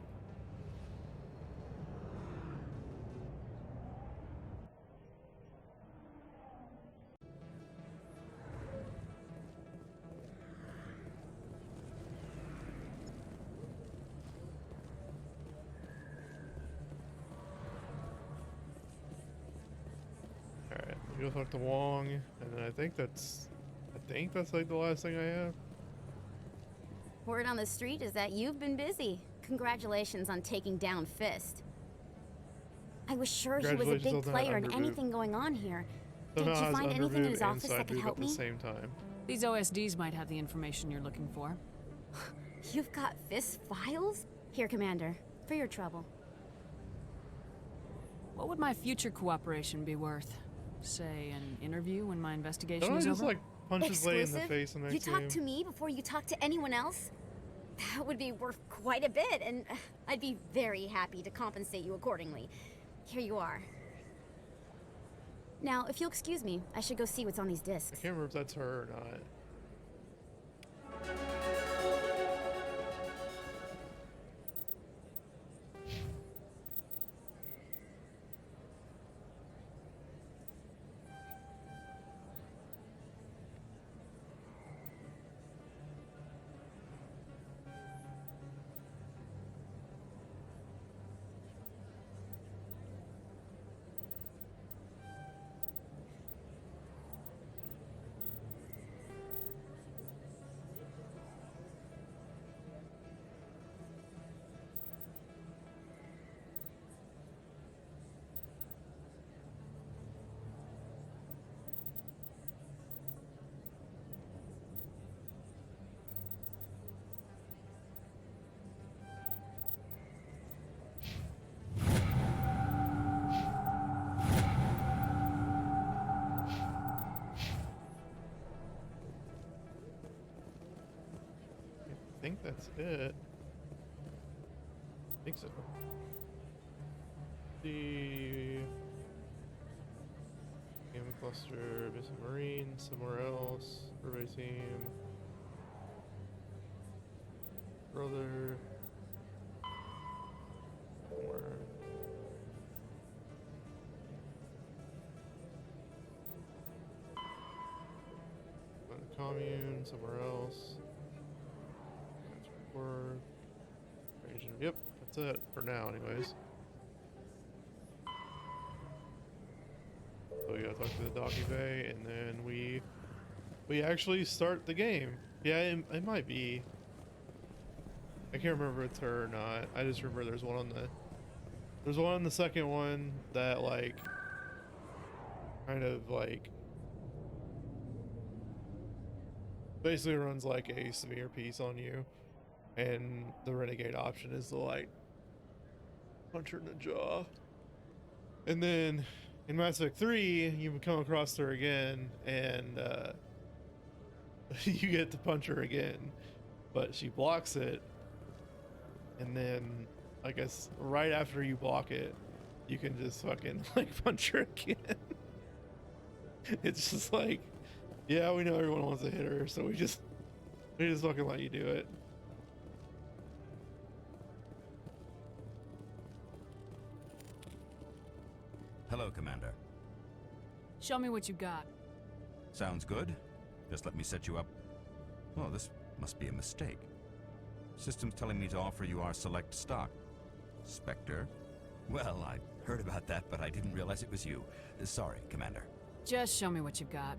Alright, we go talk to Wong, and then I think that's like the last thing I have. Word on the street is that you've been busy. Congratulations on taking down Fist. I was sure he was a big player in anything going on here. Did you find anything in his office that could help me? At the same time. These OSDs might have the information you're looking for. You've got Fist files? Here, Commander, for your trouble. What would my future cooperation be worth? Say, an interview when my investigation is over? Like punch his lady in the face and you talk to me before you talk to anyone else? That would be worth quite a bit, and I'd be very happy to compensate you accordingly. Here you are. Now, if you'll excuse me, I should go see what's on these discs. I can't remember if that's her or not. I think that's it. I think so. The Gamma Cluster, missing Marine, somewhere else, survey team, brother, somewhere. Commune, somewhere else. Yep, that's it for now anyways. So we gotta talk to the Docky Bay, and then we actually start the game. Yeah, it might be. I can't remember if it's her or not. I just remember there's one on the second one that like kind of like basically runs like a severe piece on you. And the renegade option is to like punch her in the jaw. And then in Mass Effect 3, you come across her again, and you get to punch her again, but she blocks it. And then I guess right after you block it, you can just fucking like punch her again. It's just like, yeah, we know everyone wants to hit her, so we just fucking let you do it. Hello, Commander. Show me what you got. Sounds good. Just let me set you up. Oh, this must be a mistake. System's telling me to offer you our select stock. Spectre? Well, I heard about that, but I didn't realize it was you. Sorry, Commander. Just show me what you've got.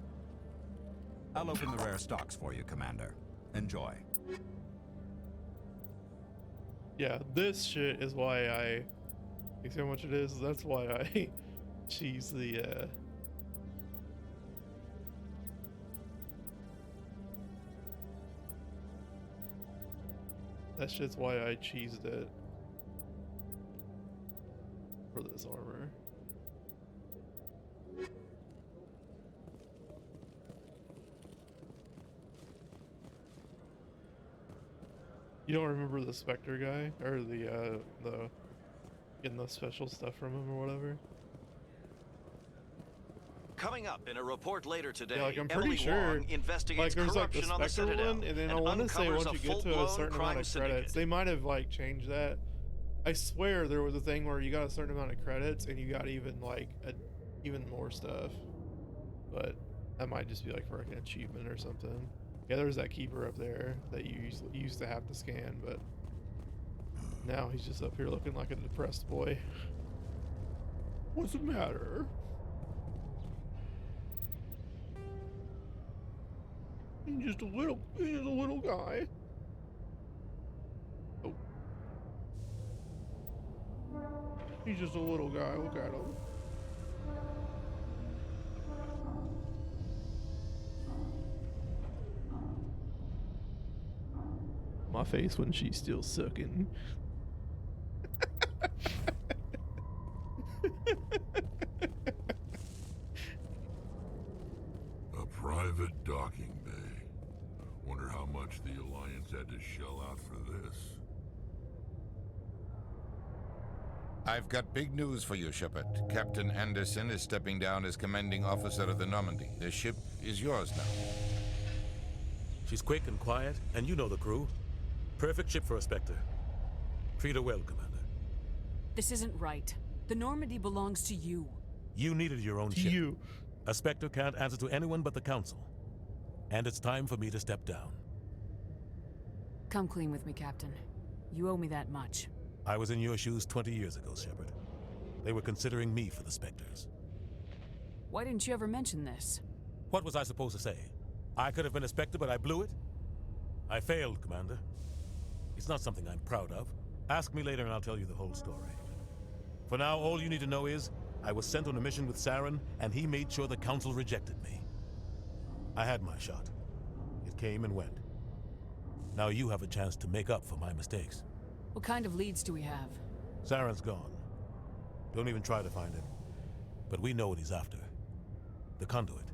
I'll open the rare stocks for you, Commander. Enjoy. Yeah, this shit is why you see how much it is? That's why I cheese the, that shit's why I cheesed it for this armor. You don't remember the Spectre guy or the getting the special stuff from him or whatever? Coming up in a report later today, Yeah, like I'm Emily pretty sure Wong investigates there's like the corruption on the Spectre Citadel one, and then I want to say uncovers once you get to a certain amount of credits, they might have like changed that. I swear there was a thing where you got a certain amount of credits and you got even like even more stuff, but that might just be like for like an achievement or something. Yeah, there's that keeper up there that you used to have to scan, but now he's just up here looking like a depressed boy. What's the matter? He's just a little guy. Oh. He's just a little guy, look at him. My face when she's still sucking. A private docking bay. Wonder how much the Alliance had to shell out for this. I've got big news for you, Shepard. Captain Anderson is stepping down as commanding officer of the Normandy. The ship is yours now. She's quick and quiet, and you know the crew. Perfect ship for a Spectre. Treat her well, Commander. This isn't right. The Normandy belongs to you. You needed your own ship. You. A Spectre can't answer to anyone but the Council. And it's time for me to step down. Come clean with me, Captain. You owe me that much. I was in your shoes 20 years ago, Shepard. They were considering me for the Spectres. Why didn't you ever mention this? What was I supposed to say? I could have been a Spectre, but I blew it? I failed, Commander. It's not something I'm proud of. Ask me later and I'll tell you the whole story. For now, all you need to know is, I was sent on a mission with Saren, and he made sure the Council rejected me. I had my shot. It came and went. Now you have a chance to make up for my mistakes. What kind of leads do we have? Saren's gone. Don't even try to find him. But we know what he's after. The Conduit.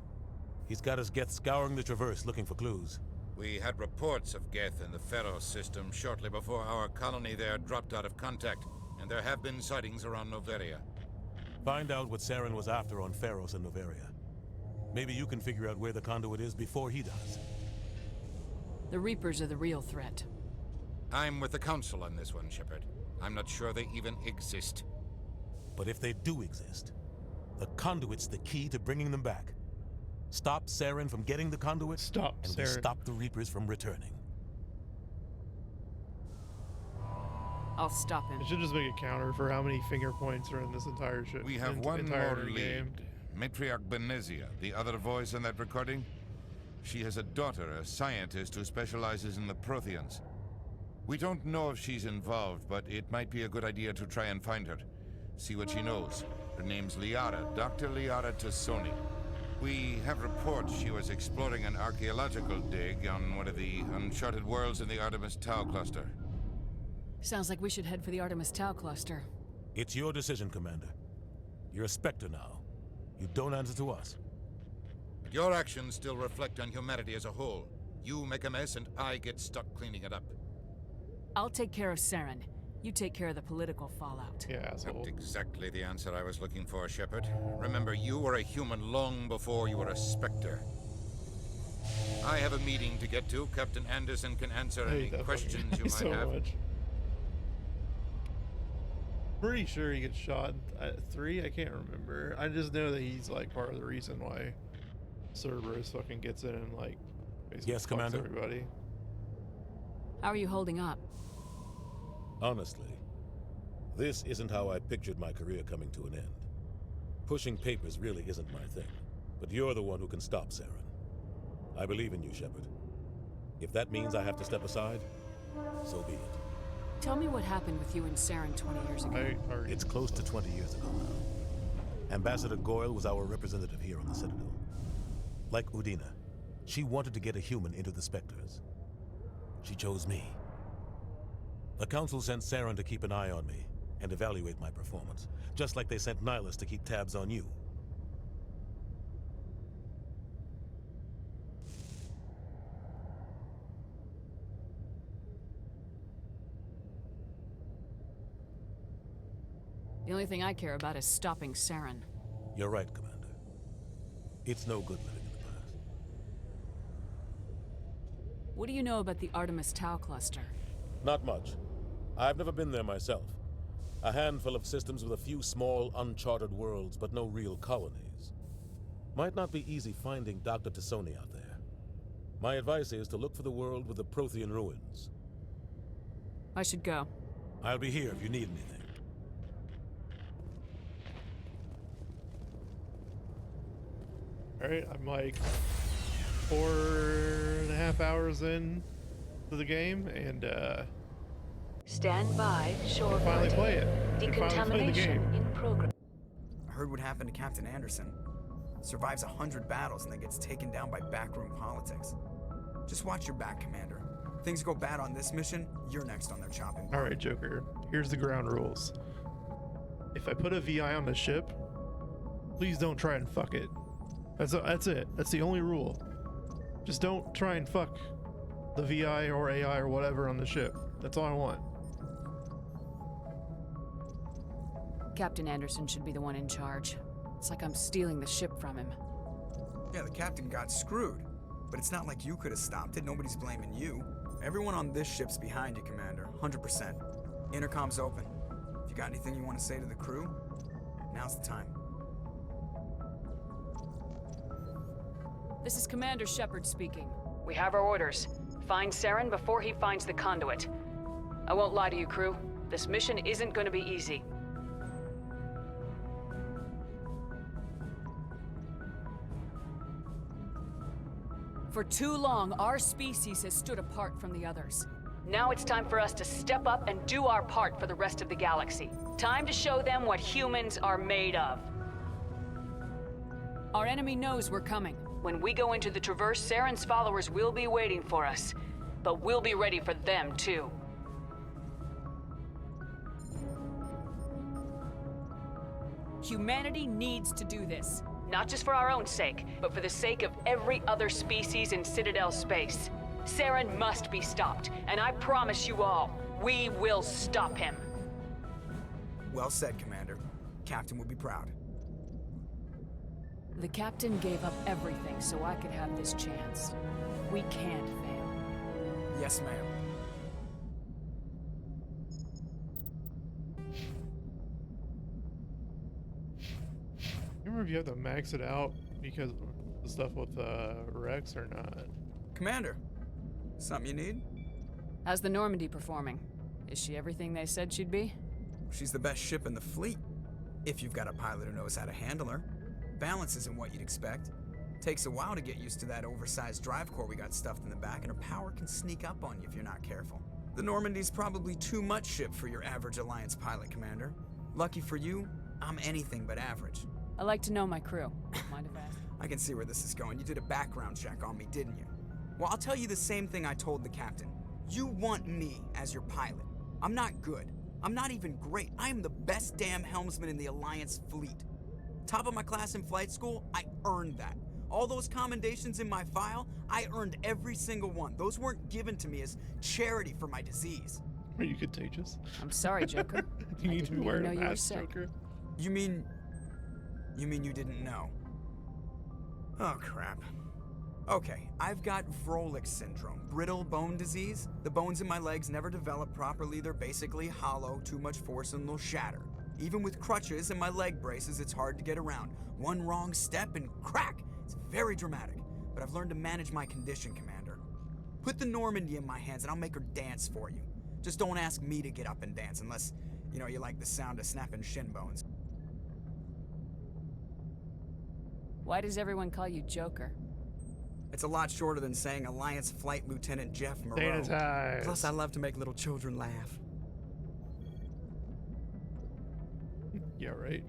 He's got his Geth scouring the Traverse looking for clues. We had reports of Geth in the Pharos system shortly before our colony there dropped out of contact, and there have been sightings around Noveria. Find out what Saren was after on Pharos and Noveria. Maybe you can figure out where the Conduit is before he does. The Reapers are the real threat. I'm with the Council on this one, Shepard. I'm not sure they even exist. But if they do exist, the Conduit's the key to bringing them back. Stop Saren from getting the Conduit, and we stop the Reapers from returning. I'll stop him. I should just make a counter for how many finger points are in this entire shit. We have one more lead. Matriarch Benezia, the other voice in that recording. She has a daughter, a scientist who specializes in the Protheans. We don't know if she's involved, but it might be a good idea to try and find her. See what she knows. Her name's Liara, Dr. Liara Tassoni. We have reports she was exploring an archaeological dig on one of the uncharted worlds in the Artemis Tau cluster. Sounds like we should head for the Artemis Tau cluster. It's your decision, Commander. You're a Spectre now. You don't answer to us. But your actions still reflect on humanity as a whole. You make a mess and I get stuck cleaning it up. I'll take care of Saren. You take care of the political fallout. Yeah, asshole. Not exactly the answer I was looking for, Shepard. Remember, you were a human long before you were a Spectre. I have a meeting to get to. Captain Anderson can answer any questions you might have. Much. Pretty sure he gets shot at 3. I can't remember. I just know that he's like part of the reason why Cerberus fucking gets in and like basically yes, Commander. Everybody. How are you holding up? Honestly, this isn't how I pictured my career coming to an end. Pushing papers really isn't my thing, but you're the one who can stop Saren. I believe in you, Shepard. If that means I have to step aside, so be it. Tell me what happened with you and Saren 20 years ago. It's close to 20 years ago now. Ambassador Goyle was our representative here on the Citadel. Like Udina, she wanted to get a human into the Spectres. She chose me. The Council sent Saren to keep an eye on me and evaluate my performance, just like they sent Nihilus to keep tabs on you. The only thing I care about is stopping Saren. You're right, Commander. It's no good living in the past. What do you know about the Artemis Tau cluster? Not much. I've never been there myself. A handful of systems with a few small, uncharted worlds, but no real colonies. Might not be easy finding Dr. T'Soni out there. My advice is to look for the world with the Prothean ruins. I should go. I'll be here if you need anything. Alright, I'm like 4.5 hours in to the game, and stand by, shore finally play it. Decontamination in progress. I heard what happened to Captain Anderson. Survives 100 battles and then gets taken down by backroom politics. Just watch your back, Commander. Things go bad on this mission, you're next on their chopping block. Alright, Joker. Here's the ground rules. If I put a VI on the ship, please don't try and fuck it. That's it. That's the only rule. Just don't try and fuck the VI or AI or whatever on the ship. That's all I want. Captain Anderson should be the one in charge. It's like I'm stealing the ship from him. Yeah, the captain got screwed. But it's not like you could have stopped it. Nobody's blaming you. Everyone on this ship's behind you, Commander. 100%. Intercom's open. If you got anything you want to say to the crew, now's the time. This is Commander Shepard speaking. We have our orders. Find Saren before he finds the conduit. I won't lie to you, crew. This mission isn't going to be easy. For too long, our species has stood apart from the others. Now it's time for us to step up and do our part for the rest of the galaxy. Time to show them what humans are made of. Our enemy knows we're coming. When we go into the Traverse, Saren's followers will be waiting for us. But we'll be ready for them, too. Humanity needs to do this. Not just for our own sake, but for the sake of every other species in Citadel space. Saren must be stopped, and I promise you all, we will stop him. Well said, Commander. Captain would be proud. The captain gave up everything so I could have this chance. We can't fail. Yes, ma'am. Remember if you have to max it out because of the stuff with Rex or not? Commander, something you need? How's the Normandy performing? Is she everything they said she'd be? She's the best ship in the fleet, if you've got a pilot who knows how to handle her. Balance isn't what you'd expect. Takes a while to get used to that oversized drive core we got stuffed in the back, and her power can sneak up on you if you're not careful. The Normandy's probably too much ship for your average Alliance pilot, Commander. Lucky for you, I'm anything but average. I like to know my crew. Mind if I ask? I can see where this is going. You did a background check on me, didn't you? Well, I'll tell you the same thing I told the captain. You want me as your pilot. I'm not good. I'm not even great. I am the best damn helmsman in the Alliance fleet. Top of my class in flight school, I earned that. All those commendations in my file, I earned every single one. Those weren't given to me as charity for my disease. Are you contagious? I'm sorry, Joker. You need to be wearing a mask, Joker. You mean you didn't know? Oh, crap. Okay, I've got Vrolik syndrome, brittle bone disease. The bones in my legs never develop properly. They're basically hollow, too much force and they'll shatter. Even with crutches and my leg braces, it's hard to get around. One wrong step and crack! It's very dramatic, but I've learned to manage my condition, Commander. Put the Normandy in my hands and I'll make her dance for you. Just don't ask me to get up and dance unless, you like the sound of snapping shin bones. Why does everyone call you Joker? It's a lot shorter than saying Alliance Flight Lieutenant Jeff Moreau. Sanitize. Plus, I love to make little children laugh. Yeah, right.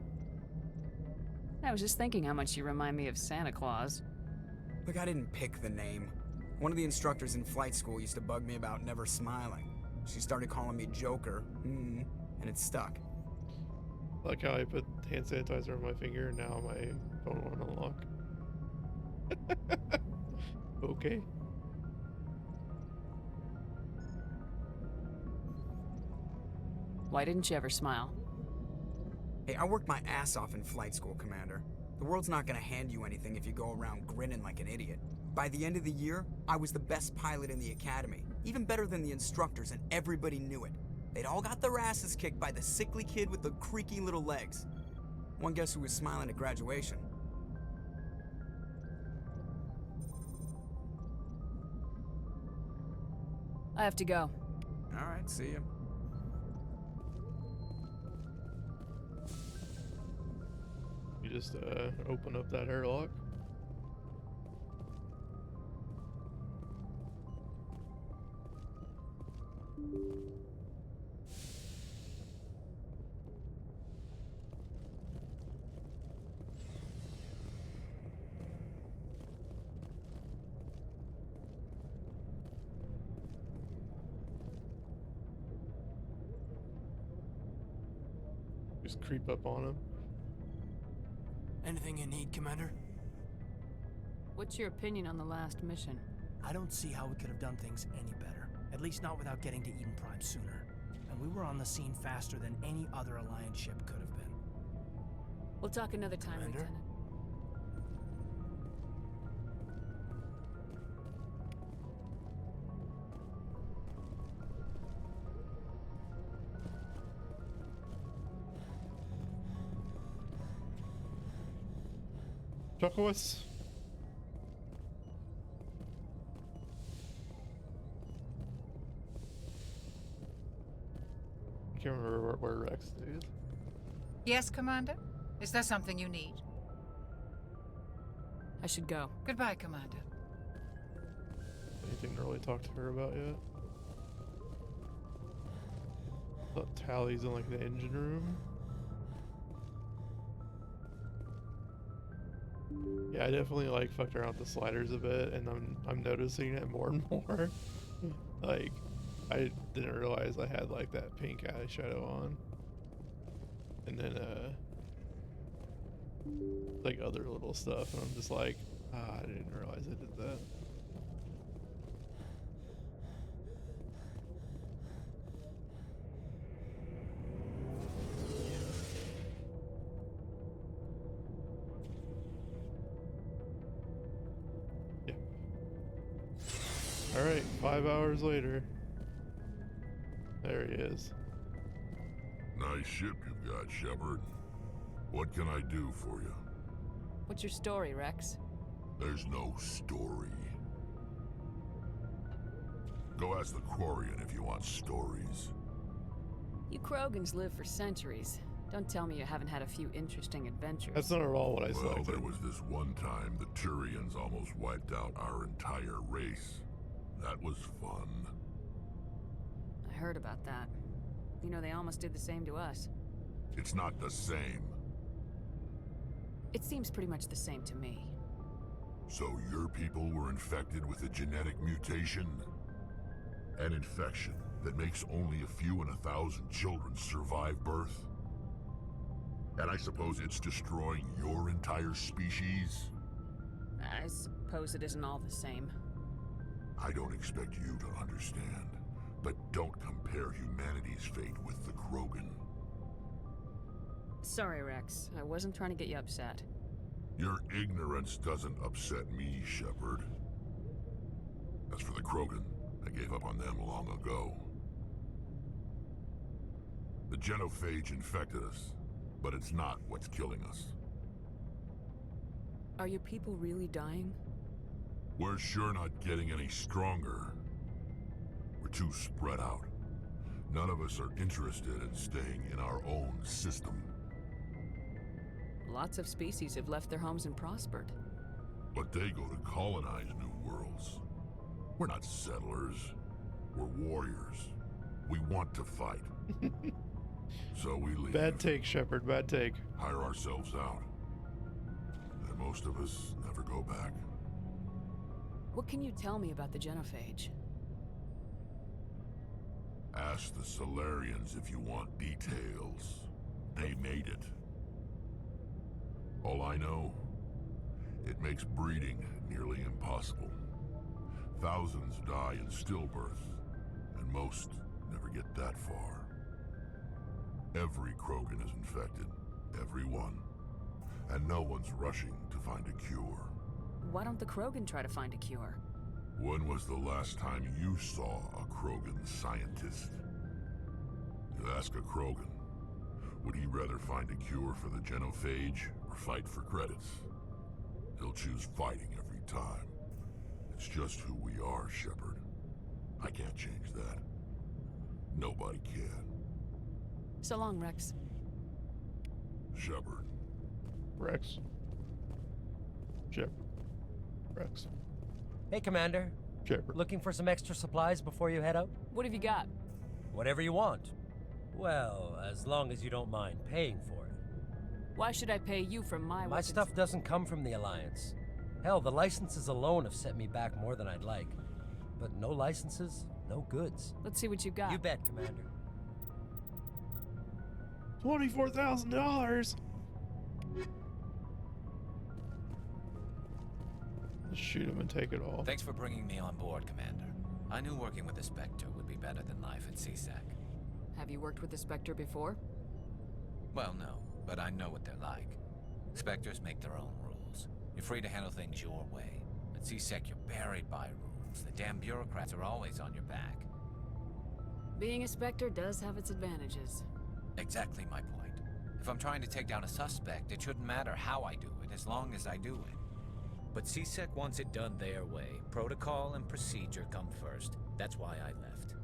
I was just thinking how much you remind me of Santa Claus. Look, I didn't pick the name. One of the instructors in flight school used to bug me about never smiling. She started calling me Joker, and it stuck. Like how I put hand sanitizer on my finger and now my phone won't unlock. Okay. Why didn't you ever smile? Hey, I worked my ass off in flight school, Commander. The world's not gonna hand you anything if you go around grinning like an idiot. By the end of the year, I was the best pilot in the academy, even better than the instructors, and everybody knew it. They'd all got their asses kicked by the sickly kid with the creaky little legs. One guess who was smiling at graduation? I have to go. All right, see ya. You just open up that airlock. Just creep up on him. Anything you need, Commander? What's your opinion on the last mission? I don't see how we could have done things any better. At least not without getting to Eden Prime sooner. And we were on the scene faster than any other Alliance ship could have been. We'll talk another time, Commander? Lieutenant. Chokowitz. I can't remember where Rex is. Yes, Commander? Is there something you need? I should go. Goodbye, Commander. Anything to really talk to her about yet? Thought Tally's in like the engine room. Yeah, I definitely like fucked around with the sliders a bit, and I'm noticing it more and more. Like, I didn't realize I had like that pink eyeshadow on, and then like other little stuff, and I'm just like, I didn't realize I did that. All right, 5 hours later. There he is. Nice ship you've got, Shepard. What can I do for you? What's your story, Rex? There's no story. Go ask the Quarian if you want stories. You Krogans live for centuries. Don't tell me you haven't had a few interesting adventures. That's not at all what I said. Well, there was this one time the Turians almost wiped out our entire race. That was fun. I heard about that. You know, they almost did the same to us. It's not the same. It seems pretty much the same to me. So your people were infected with a genetic mutation? An infection that makes only a few in 1,000 children survive birth? And I suppose it's destroying your entire species? I suppose it isn't all the same. I don't expect you to understand, but don't compare humanity's fate with the Krogan. Sorry, Rex. I wasn't trying to get you upset. Your ignorance doesn't upset me, Shepard. As for the Krogan, I gave up on them long ago. The genophage infected us, but it's not what's killing us. Are your people really dying? We're sure not getting any stronger. We're too spread out. None of us are interested in staying in our own system. Lots of species have left their homes and prospered. But they go to colonize new worlds. We're not settlers. We're warriors. We want to fight. So we leave. Bad take, Shepard, bad take. Hire ourselves out. And most of us never go back. What can you tell me about the genophage? Ask the Solarians if you want details. They made it. All I know, it makes breeding nearly impossible. Thousands die in stillbirth, and most never get that far. Every Krogan is infected, Everyone. And no one's rushing to find a cure. Why don't the Krogan try to find a cure? When was the last time you saw a Krogan scientist? You ask a Krogan, would he rather find a cure for the genophage or fight for credits? He'll choose fighting every time. It's just who we are, Shepard. I can't change that. Nobody can. So long, Rex. Shepard. Rex. Shepard. Rex. Hey, Commander. Shepard. Looking for some extra supplies before you head out? What have you got? Whatever you want. Well, as long as you don't mind paying for it. Why should I pay you for my weapons? My stuff doesn't come from the Alliance. Hell, the licenses alone have set me back more than I'd like. But no licenses, no goods. Let's see what you've got. You bet, Commander. $24,000! Shoot him and take it all. Thanks for bringing me on board, Commander. I knew working with the Spectre would be better than life at C-Sec. Have you worked with the Spectre before? Well, no, but I know what they're like. Spectres make their own rules. You're free to handle things your way. At C-Sec, you're buried by rules. The damn bureaucrats are always on your back. Being a Spectre does have its advantages. Exactly my point. If I'm trying to take down a suspect, it shouldn't matter how I do it, as long as I do it. But C-Sec wants it done their way. Protocol and procedure come first. That's why I left.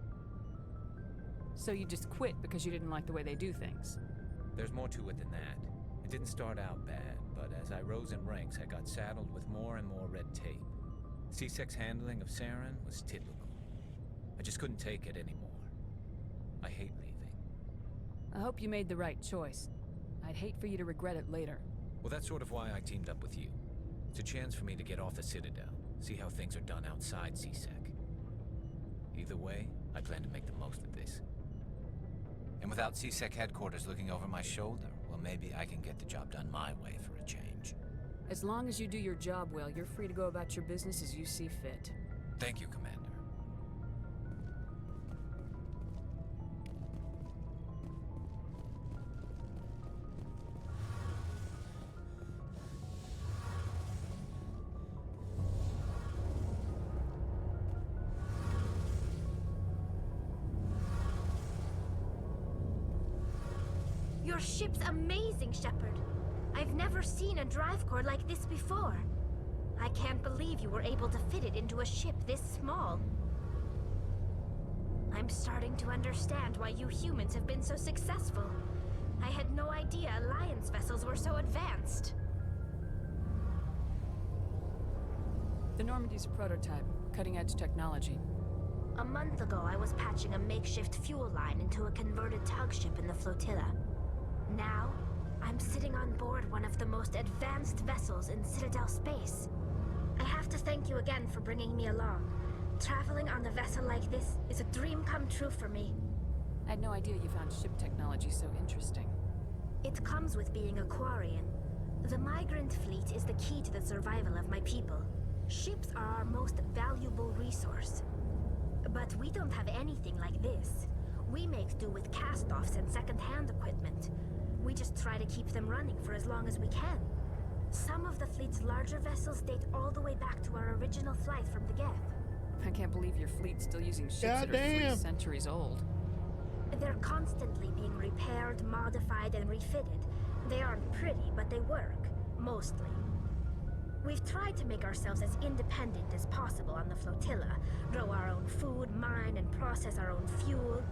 So you just quit because you didn't like the way they do things? There's more to it than that. It didn't start out bad, but as I rose in ranks, I got saddled with more and more red tape. C-Sec's handling of Saren was typical. I just couldn't take it anymore. I hate leaving. I hope you made the right choice. I'd hate for you to regret it later. Well, that's sort of why I teamed up with you. It's a chance for me to get off the Citadel, see how things are done outside C-Sec. Either way, I plan to make the most of this. And without C-Sec headquarters looking over my shoulder, well, maybe I can get the job done my way for a change. As long as you do your job well, you're free to go about your business as you see fit. Thank you, Commander. Your ship's amazing, Shepard. I've never seen a drive core like this before. I can't believe you were able to fit it into a ship this small. I'm starting to understand why you humans have been so successful. I had no idea Alliance vessels were so advanced. The Normandy's a prototype, cutting-edge technology. A month ago, I was patching a makeshift fuel line into a converted tug ship in the flotilla. Now, I'm sitting on board one of the most advanced vessels in Citadel space. I have to thank you again for bringing me along. Traveling on a vessel like this is a dream come true for me. I had no idea you found ship technology so interesting. It comes with being a Quarian. The migrant fleet is the key to the survival of my people. Ships are our most valuable resource. But we don't have anything like this. We make do with cast-offs and second-hand equipment. We just try to keep them running for as long as we can. Some of the fleet's larger vessels date all the way back to our original flight from the Geth. I can't believe your fleet's still using ships that are 3 centuries old. They're constantly being repaired, modified, and refitted. They aren't pretty, but they work. Mostly. We've tried to make ourselves as independent as possible on the flotilla. Grow our own food, mine, and process our own fuel.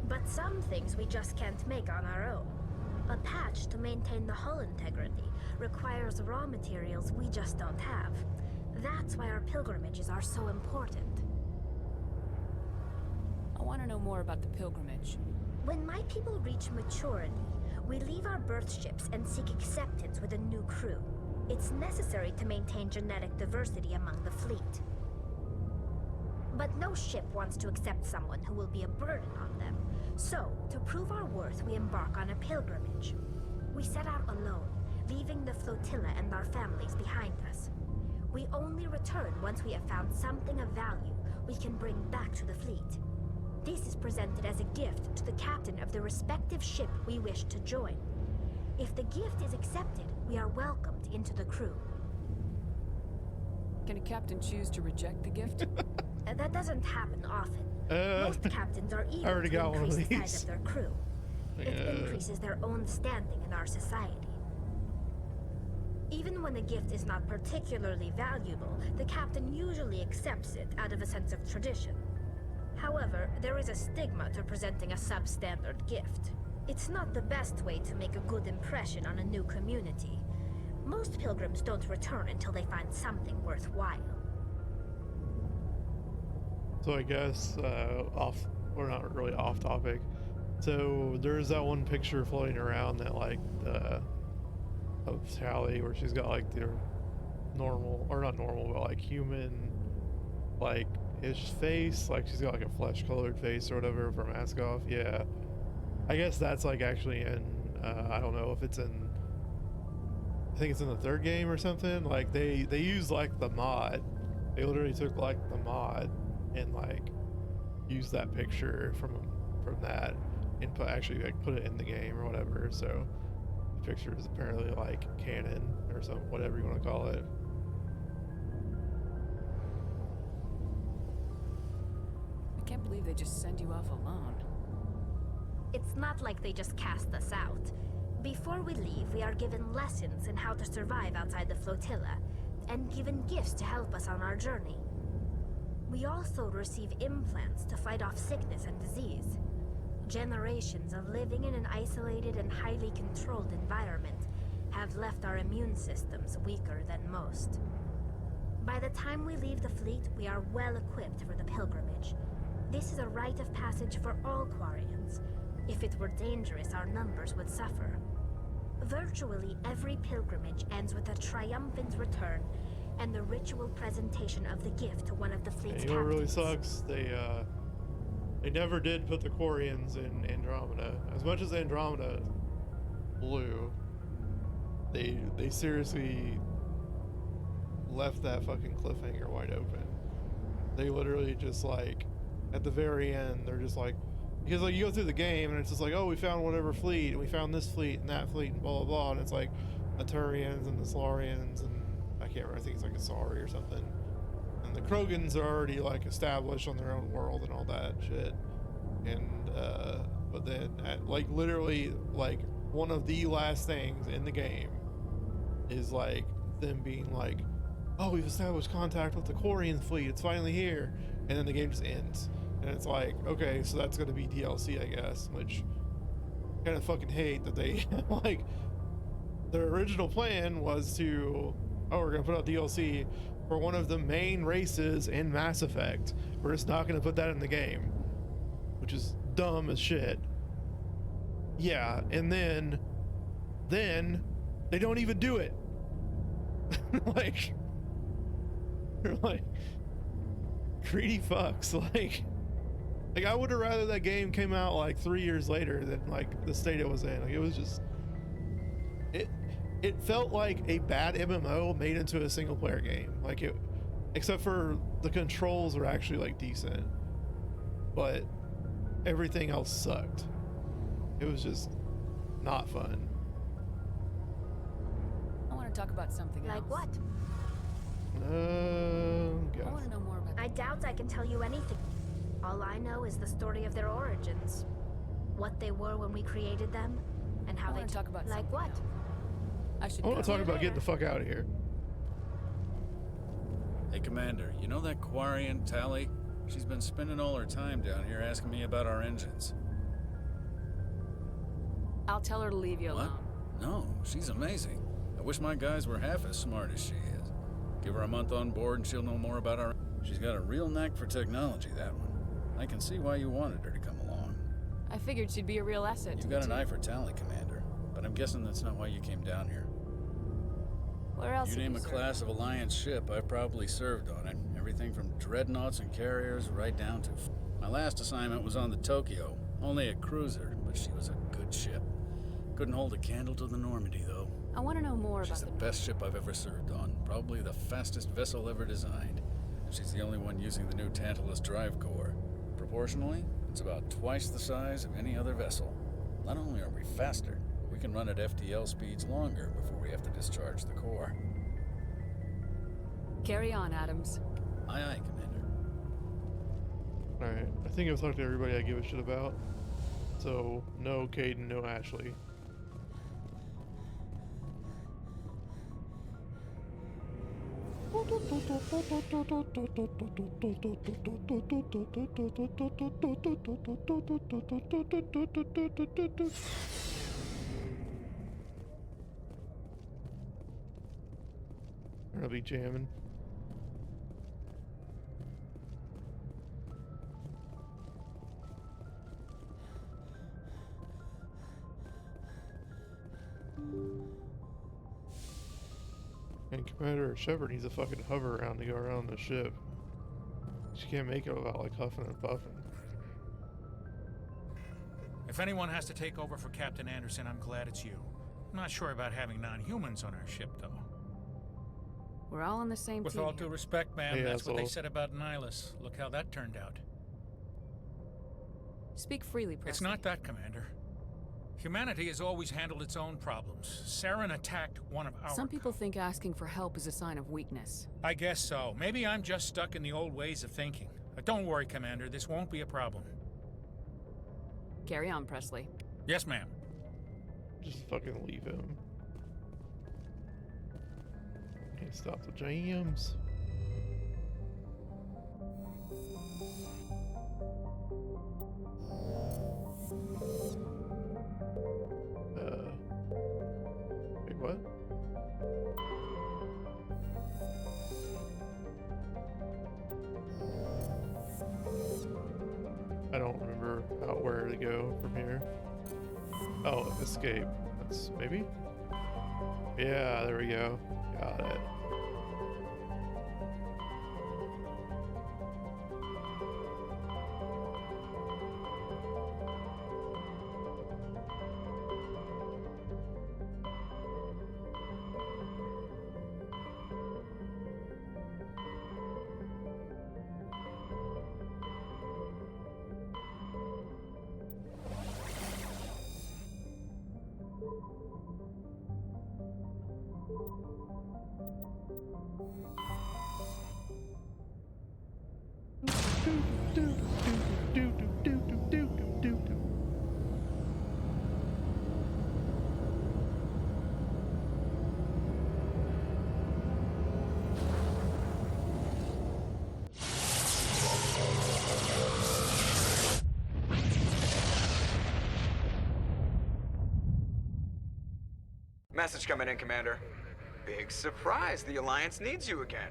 But some things we just can't make on our own. A patch to maintain the hull integrity requires raw materials we just don't have. That's why our pilgrimages are so important. I want to know more about the pilgrimage. When my people reach maturity, we leave our birth ships and seek acceptance with a new crew. It's necessary to maintain genetic diversity among the fleet. But no ship wants to accept someone who will be a burden on them. So, to prove our worth, we embark on a pilgrimage. We set out alone, leaving the flotilla and our families behind us. We only return once we have found something of value we can bring back to the fleet. This is presented as a gift to the captain of the respective ship we wish to join. If the gift is accepted, we are welcomed into the crew. Can a captain choose to reject the gift? That doesn't happen often. Most captains are eager to increase the size of their crew. It increases their own standing in our society. Even when the gift is not particularly valuable, the captain usually accepts it out of a sense of tradition. However, there is a stigma to presenting a substandard gift. It's not the best way to make a good impression on a new community. Most pilgrims don't return until they find something worthwhile. So I guess, or not really off topic. So there's that one picture floating around that like, of Tali where she's got like the normal, or not normal, but like human, like ish face. Like she's got like a flesh colored face or whatever with her mask off. Yeah. I guess that's like actually in, I don't know if it's in, I think it's in the third game or something. Like they use like the mod. They literally took like the mod and like used that picture from that and put it in the game or whatever. So the picture is apparently like canon or something, whatever you want to call it. I can't believe they just send you off alone. It's not like they just cast us out. Before we leave, we are given lessons in how to survive outside the flotilla, and given gifts to help us on our journey. We also receive implants to fight off sickness and disease. Generations of living in an isolated and highly controlled environment have left our immune systems weaker than most. By the time we leave the fleet, we are well equipped for the pilgrimage. This is a rite of passage for all Quarians. If it were dangerous, our numbers would suffer. Virtually every pilgrimage ends with a triumphant return and the ritual presentation of the gift to one of the fleet's captains. You know what really sucks? They never did put the Quarians in Andromeda. As much as Andromeda blew, they seriously left that fucking cliffhanger wide open. They literally just like, at the very end, they're just like, because like you go through the game and it's just like, oh, we found whatever fleet, and we found this fleet and that fleet and blah blah blah, and it's like the Turians and the Solarians and I can't remember, I think it's like a Asari or something. And the Krogans are already like established on their own world and all that shit. And but then like literally like one of the last things in the game is like them being like, oh, we've established contact with the Quarian fleet, it's finally here, and then the game just ends. And it's like, okay, so that's gonna be DLC, I guess, which I kind of fucking hate that they like their original plan was to, oh, we're gonna put out DLC for one of the main races in Mass Effect. We're just not gonna put that in the game, which is dumb as shit. Yeah, and then they don't even do it. Like, they're like greedy fucks. Like I would have rather that game came out like 3 years later than like the state it was in. Like it was just, it felt like a bad MMO made into a single player game. Like it, except for the controls were actually like decent, but everything else sucked. It was just not fun. I want to talk about something else. Like what? I want to know more about. I doubt I can tell you anything. All I know is the story of their origins, what they were when we created them, and how they talk about. Like what? I want to talk about getting the fuck out of here. Hey, Commander, you know that Quarian, Tali? She's been spending all her time down here asking me about our engines. I'll tell her to leave you alone. No, she's amazing. I wish my guys were half as smart as she is. Give her a month on board and she'll know more about our... She's got a real knack for technology, that one. I can see why you wanted her to come along. I figured she'd be a real asset. You got an eye for Tali, Commander, but I'm guessing that's not why you came down here. Where else? You name a class of Alliance ship, I've probably served on it. Everything from dreadnoughts and carriers right down to... My last assignment was on the Tokyo, only a cruiser, but she was a good ship. Couldn't hold a candle to the Normandy, though. I want to know more about She's the best ship I've ever served on, probably the fastest vessel ever designed. She's the only one using the new Tantalus drive core. Proportionally, It's about twice the size of any other vessel. Not only are we faster, we can run at FTL speeds longer before we have to discharge the core. Carry on, Adams. Aye, aye, Commander. Alright, I think I've talked to everybody I give a shit about. So, no Kaidan, no Ashley. I'll be jamming. And Commander Shepard needs a fucking hover around to go around the ship. She can't make it without like huffing and puffing. If anyone has to take over for Captain Anderson, I'm glad it's you. I'm not sure about having non-humans on our ship, though. We're all on the same With team. all due respect, ma'am, Hey, that's what they asshole. said about Nihilus. Look how that turned out. Speak freely, Presley. It's not that, Commander. Humanity has always handled its own problems. Saren attacked one of our... Some people think asking for help is a sign of weakness. I guess so. Maybe I'm just stuck in the old ways of thinking. But don't worry, Commander. This won't be a problem. Carry on, Presley. Yes, ma'am. Just fucking leave him. Can't stop the jams. Wait, what? I don't remember where to go from here. Oh, escape. That's maybe? Yeah, there we go. Got it. Message coming in, Commander. Big surprise, the Alliance needs you again.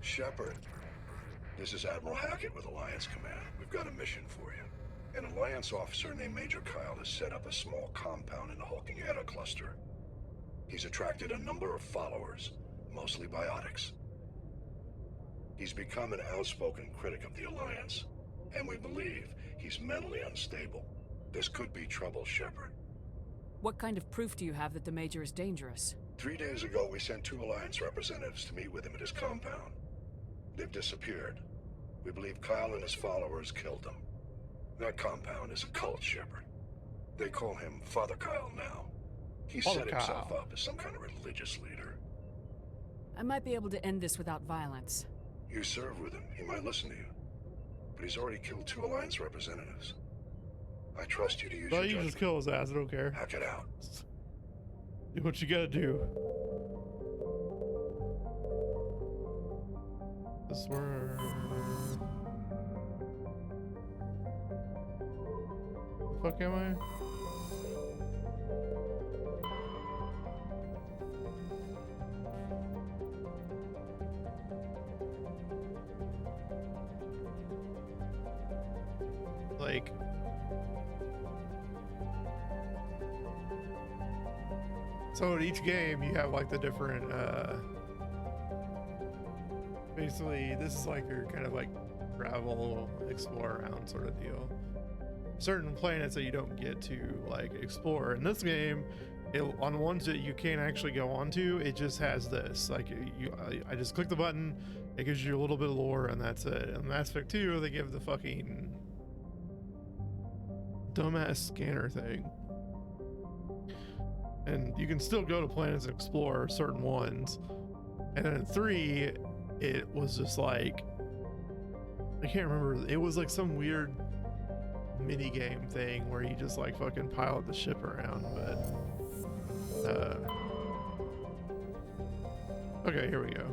Shepard, this is Admiral Hackett with Alliance Command. We've got a mission for you. An Alliance officer named Major Kyle has set up a small compound in the Hulking Eta cluster. He's attracted a number of followers, mostly biotics. He's become an outspoken critic of the Alliance, and we believe he's mentally unstable. This could be trouble, Shepard. What kind of proof do you have that the Major is dangerous? 3 days ago, we sent 2 Alliance representatives to meet with him at his compound. They've disappeared. We believe Kyle and his followers killed them. That compound is a cult, Shepard. They call him Father Kyle now. He set himself up as some kind of religious leader. I might be able to end this without violence. You serve with him. He might listen to you. But he's already killed 2 Alliance representatives. I trust you to use your you judgment. just kill his ass, I don't care. Hack it out. Do what you gotta do. I swear. The fuck am I? Like, so in each game you have like the different basically this is like your kind of like travel, explore around sort of deal. Certain planets that you don't get to like explore in this game, on ones that you can't actually go onto, it just has this like I just click the button, it gives you a little bit of lore and that's it. And Mass Effect 2, they give the fucking dumbass scanner thing. And you can still go to planets and explore certain ones. And then in 3, it was just like, I can't remember. It was like some weird mini game thing where you just like fucking pilot the ship around. But okay, here we go.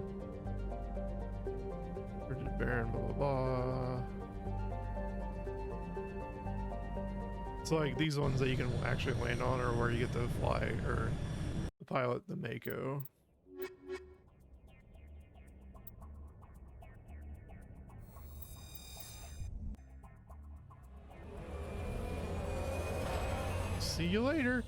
Frigid Baron, blah blah blah. It's like these ones that you can actually land on, or where you get to fly or pilot the Mako. See you later.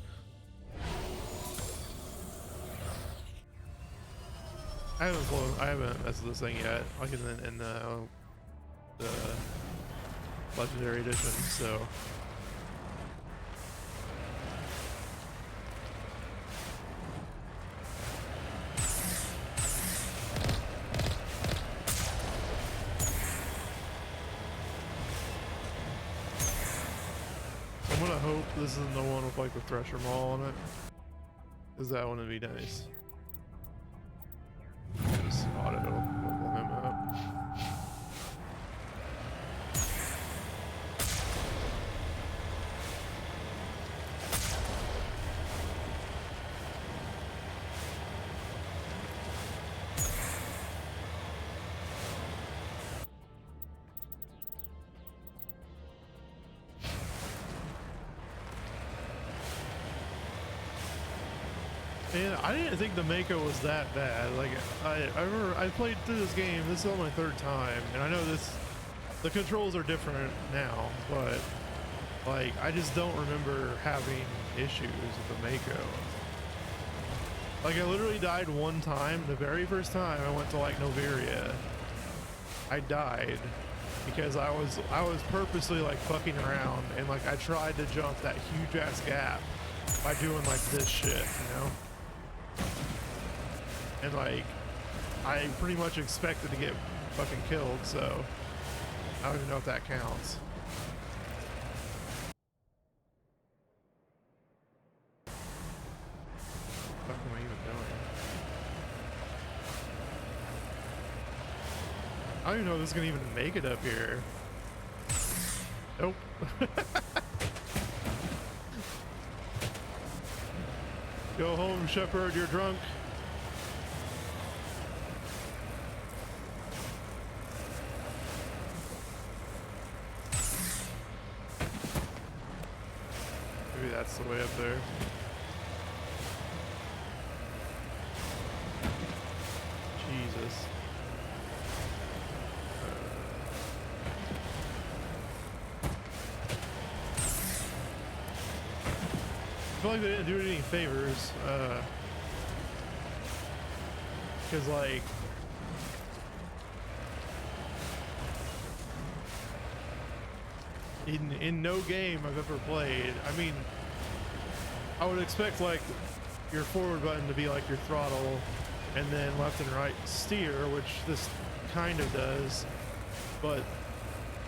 I haven't messed with this thing yet. Like in the legendary edition, so. I'm gonna hope this isn't the one with like the Thresher Maul on it, because that one would be nice. Just auto level him up. And I didn't think the Mako was that bad. Like I remember I played through this game. This is on my 3rd time, and I know the controls are different now, but like I just don't remember having issues with the Mako. Like I literally died one time. The very first time I went to like Noveria, I died because I was purposely like fucking around, and like I tried to jump that huge ass gap by doing like this shit, you know? And like, I pretty much expected to get fucking killed, so I don't even know if that counts. What am I even doing? I don't even know if this is gonna even make it up here. Nope. Go home, Shepard, you're drunk. Maybe that's the way up there. Jesus. I feel like they didn't do it any favors, because like in no game I've ever played, I mean, I would expect like your forward button to be like your throttle, and then left and right steer, which this kind of does, but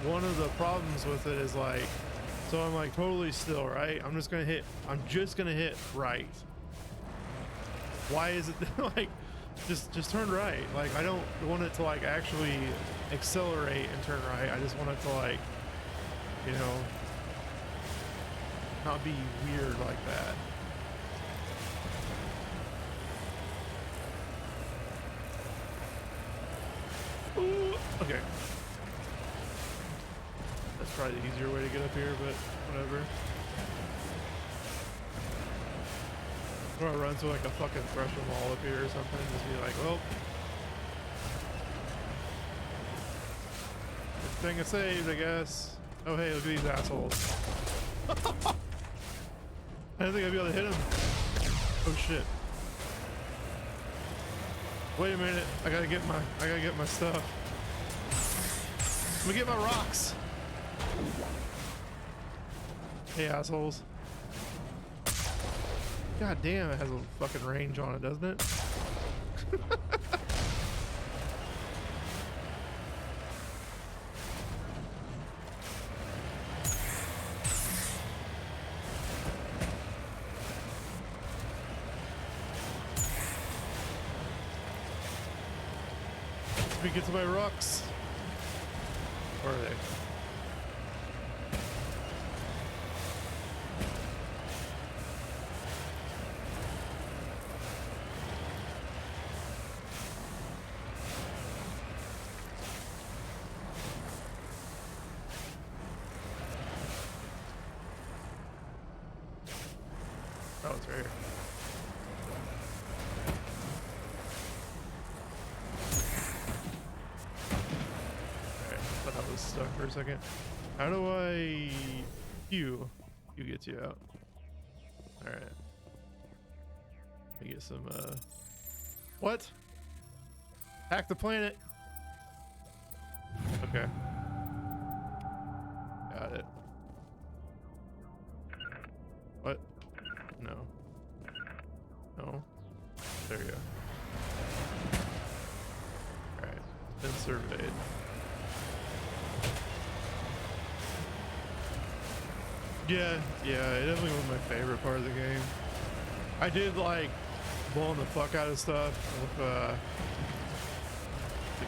one of the problems with it is like, so I'm like totally still, right? I'm just gonna hit right. Why is it like, just turn right? Like I don't want it to like actually accelerate and turn right. I just want it to like, you know, not be weird like that. Ooh, okay. That's probably the easier way to get up here, but whatever. Or I run to like a fucking Thresher Maul up here or something, just be like, well, good thing I saved, I guess. Oh hey, look at these assholes. I didn't think I'd be able to hit him. Oh shit. Wait a minute, I gotta get my stuff. Let me get my rocks. Hey assholes. God damn, it has a fucking range on it, doesn't it? me get to my rocks. Where are they? Oh, it's right here. Alright, I thought I was stuck for a second. How do I... You gets you out. Alright. Let me get some, What? Hack the planet! Okay. Got it. What? No. No. There you go. Alright. Been surveyed. Yeah, it definitely was my favorite part of the game. I did like blowing the fuck out of stuff with the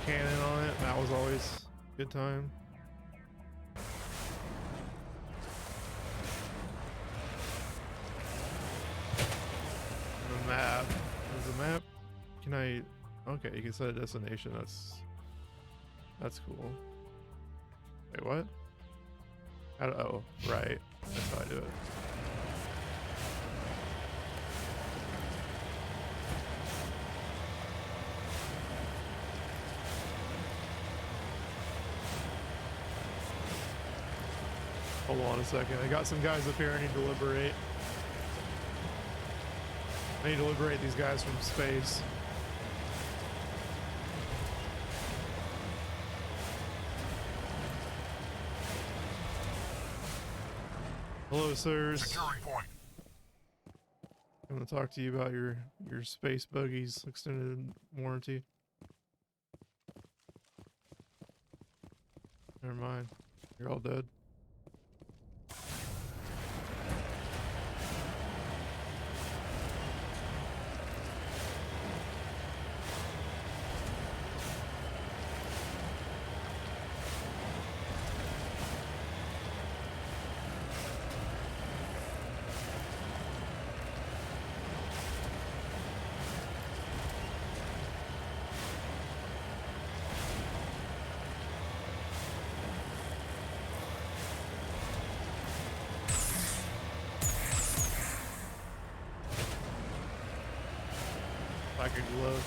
cannon on it. That was always a good time. The map. Is the map? Can I? Okay, you can set a destination. That's cool. Wait, what? How do, oh, right. That's how I do it. Hold on a second. I got some guys up here I need to liberate. I need to liberate these guys from space. Hello, sirs. Securing point. I'm gonna talk to you about your space buggies extended warranty. Never mind. You're all dead. Like a glove.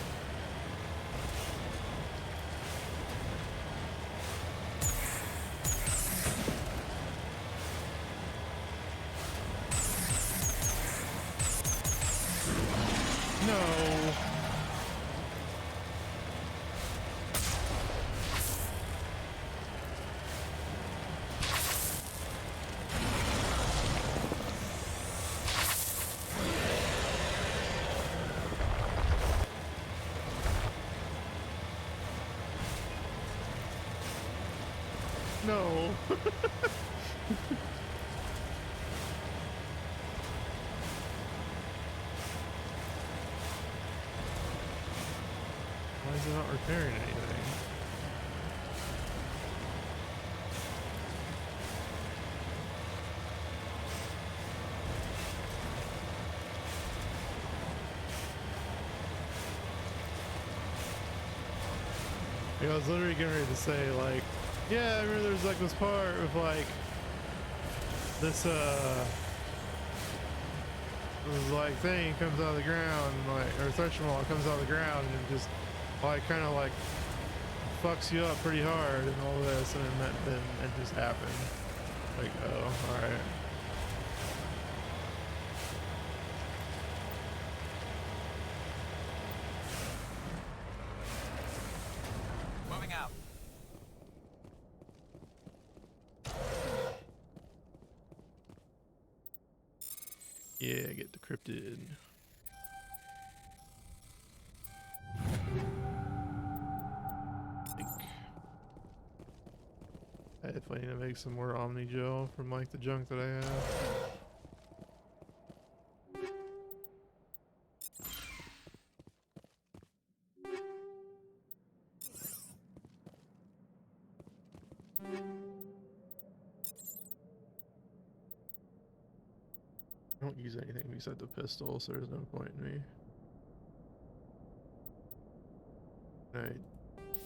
No. No. Why is it not repairing anything? I was literally getting ready to say, like, yeah, I remember there's like this part of like this like thing comes out of the ground, like, or threshing wall comes out of the ground and just like kind of like fucks you up pretty hard and all this, and then it just happened. Like, oh, all right. Moving out. Yeah, get decrypted. I definitely need to make some more Omni Gel from like the junk that I have. don't use anything besides the pistol, so there's no point in me. Alright,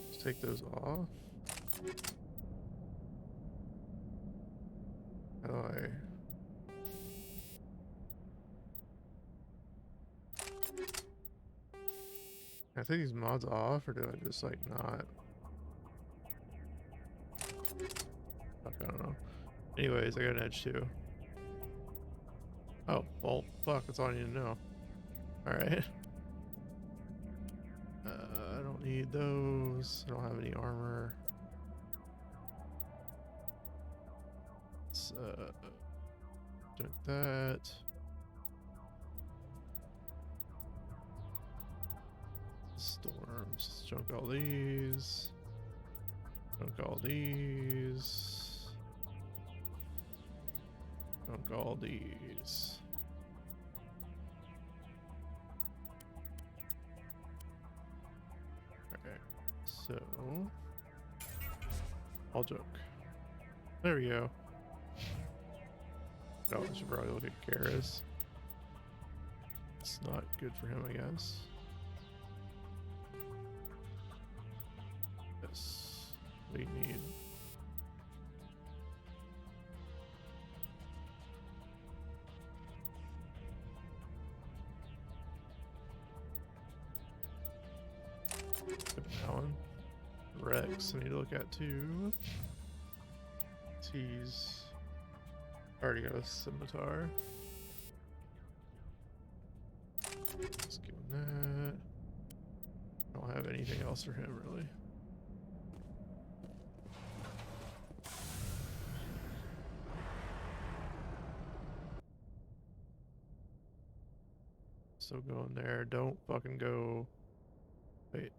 let's take those off. How do I take these mods off, or do I just like not? Fuck, I don't know. Anyways, I got an edge too. Oh, well, fuck, that's all I need to know. Alright. I don't need those. I don't have any armor. Let's, drink that. Storms. Junk all these. Junk all these. Junk all these. Okay, so I'll joke. There we go. Oh, I should probably look at Garrus. It's not good for him, I guess. Yes, we need. That one. Rex, I need to look at too. He's already got a scimitar. Let's give him that. I don't have anything else for him really. So go in there. Don't fucking go. Wait.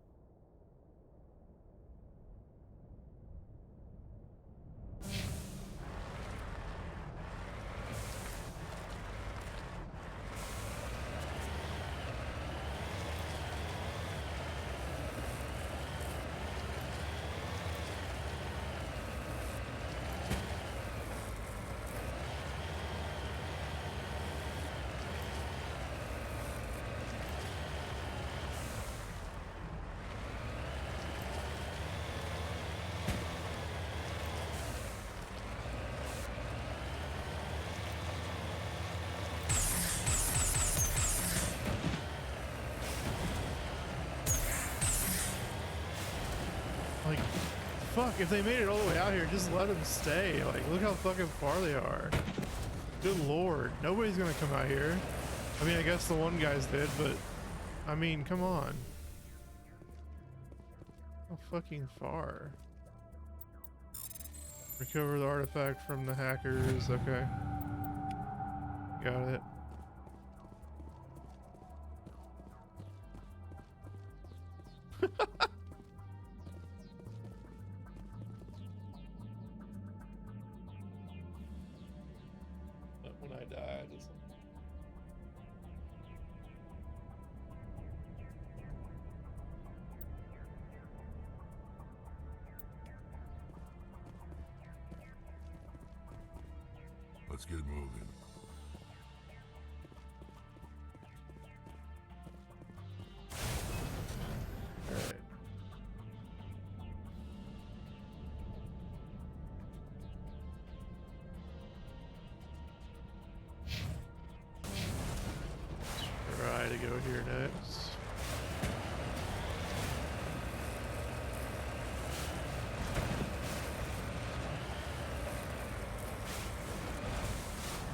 Like, fuck, if they made it all the way out here, just let them stay. Like, look how fucking far they are. Good lord. Nobody's gonna come out here. I mean, I guess the one guys did, but, I mean, come on. How fucking far? Recover the artifact from the hackers. Okay. Got it. When I die, I just... Let's get moving. All right. Try to go here next.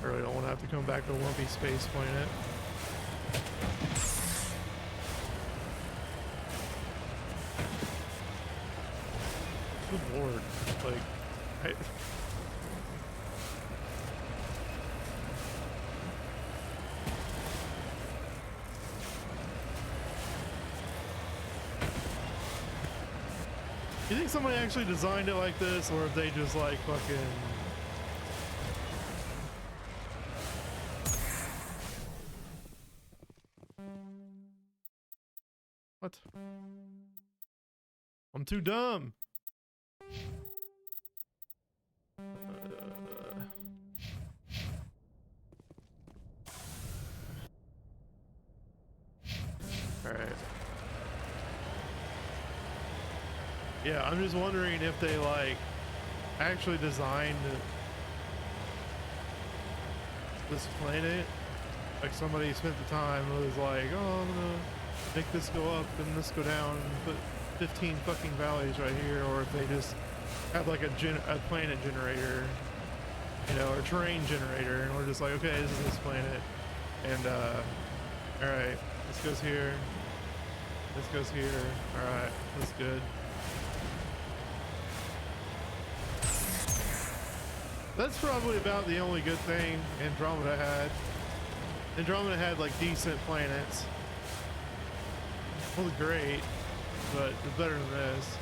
I really don't want to have to come back to Lumpy Space Planet. Good lord, like, you think somebody actually designed it like this, or if they just like fucking... What? I'm too dumb. Alright. Yeah, I'm just wondering if they like actually designed this planet. Like somebody spent the time and was like, oh, I'm gonna make this go up and this go down and put 15 fucking valleys right here, or if they just have like a planet generator, you know, or terrain generator, and we're just like, okay, this is this planet, and alright, this goes here, this goes here, alright, that's good. That's probably about the only good thing Andromeda had. Andromeda had like decent planets. It wasn't great, but it's better than this.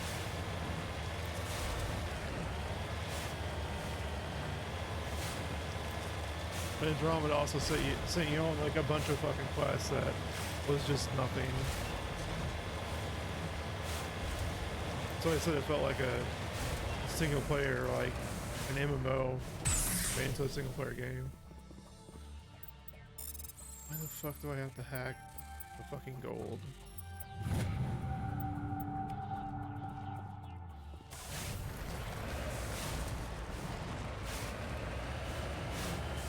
But Andromeda also sent you on like a bunch of fucking quests that was just nothing. So I said it felt like a single player, like an MMO made into a single player game. Why the fuck do I have to hack the fucking gold?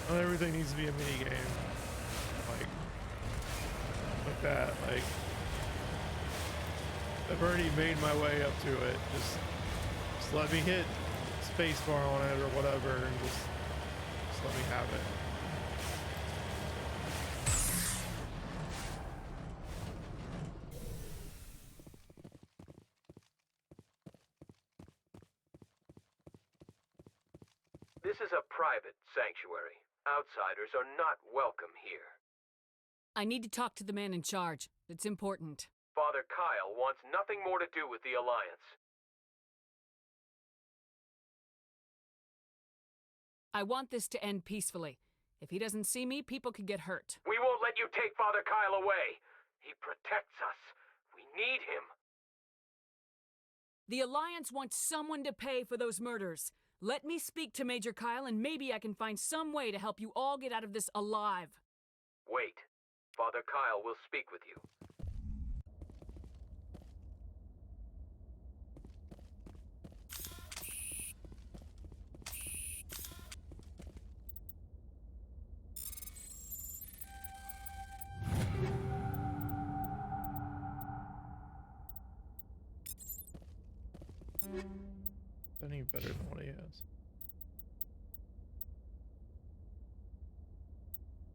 Not everything needs to be a mini game. Like that. Like, I've already made my way up to it. Just let me hit spacebar on it or whatever, and just let me have it. This is a private sanctuary. Outsiders are not welcome here. I need to talk to the man in charge. It's important. Father Kyle wants nothing more to do with the Alliance. I want this to end peacefully. If he doesn't see me, people could get hurt. We won't let you take Father Kyle away. He protects us. We need him. The Alliance wants someone to pay for those murders. Let me speak to Major Kyle, and maybe I can find some way to help you all get out of this alive. Wait. Father Kyle will speak with you. That ain't better than what he has.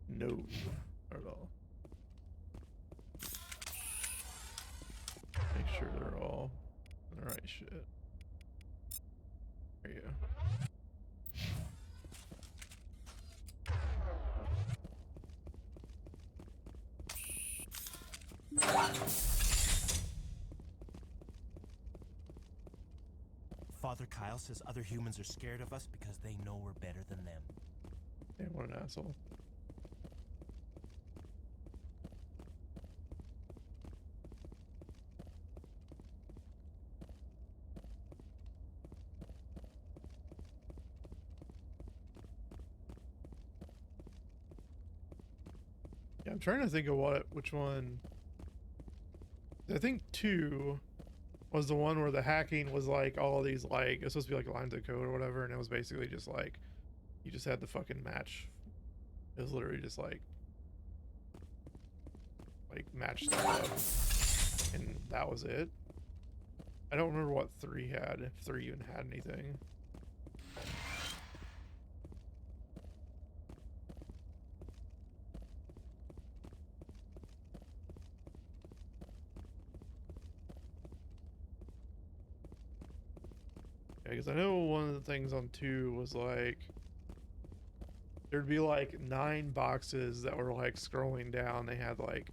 No, not at all. Make sure they're all in the right shit. There you go. Father Kyle says other humans are scared of us because they know we're better than them. Hey, what an asshole. Yeah, I'm trying to think of which one. I think 2 was the one where the hacking was like all these, like, it was supposed to be like lines of code or whatever, and it was basically just like you just had to fucking match. It was literally just like match stuff up, and that was it. I don't remember what 3 had, if 3 even had anything. Because I know one of the things on 2 was like there'd be like 9 boxes that were like scrolling down. They had like,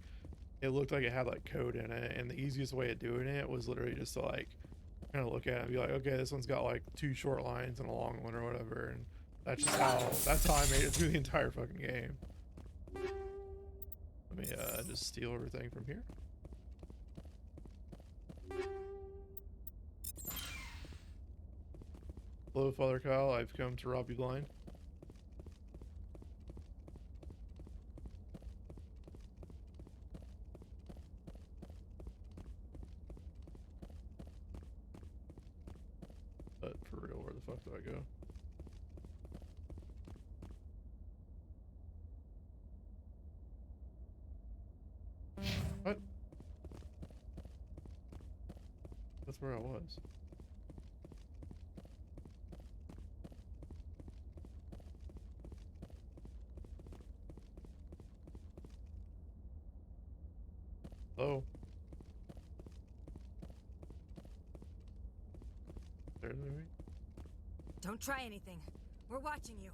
it looked like it had like code in it, and the easiest way of doing it was literally just to like kind of look at it and be like, okay, this one's got like 2 short lines and a long one or whatever, and that's how I made it through the entire fucking game. Let me just steal everything from here. Hello, Father Kyle. I've come to rob you blind. fuck do I go? What? That's where I was. Oh. There's me. Don't try anything. We're watching you.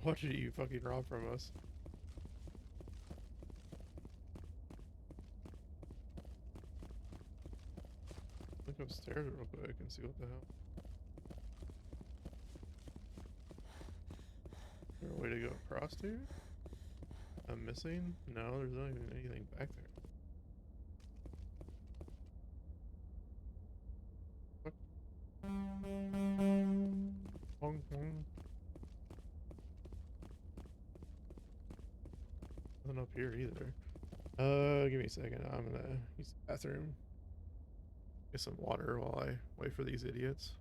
What did you fucking rob from us? Look upstairs real quick and see what the hell. Is there a way to go across here? I'm missing? No, there's not even anything back there. What? Hong Kong. Nothing up here either. Give me a second. I'm gonna use the bathroom. Get some water while I wait for these idiots.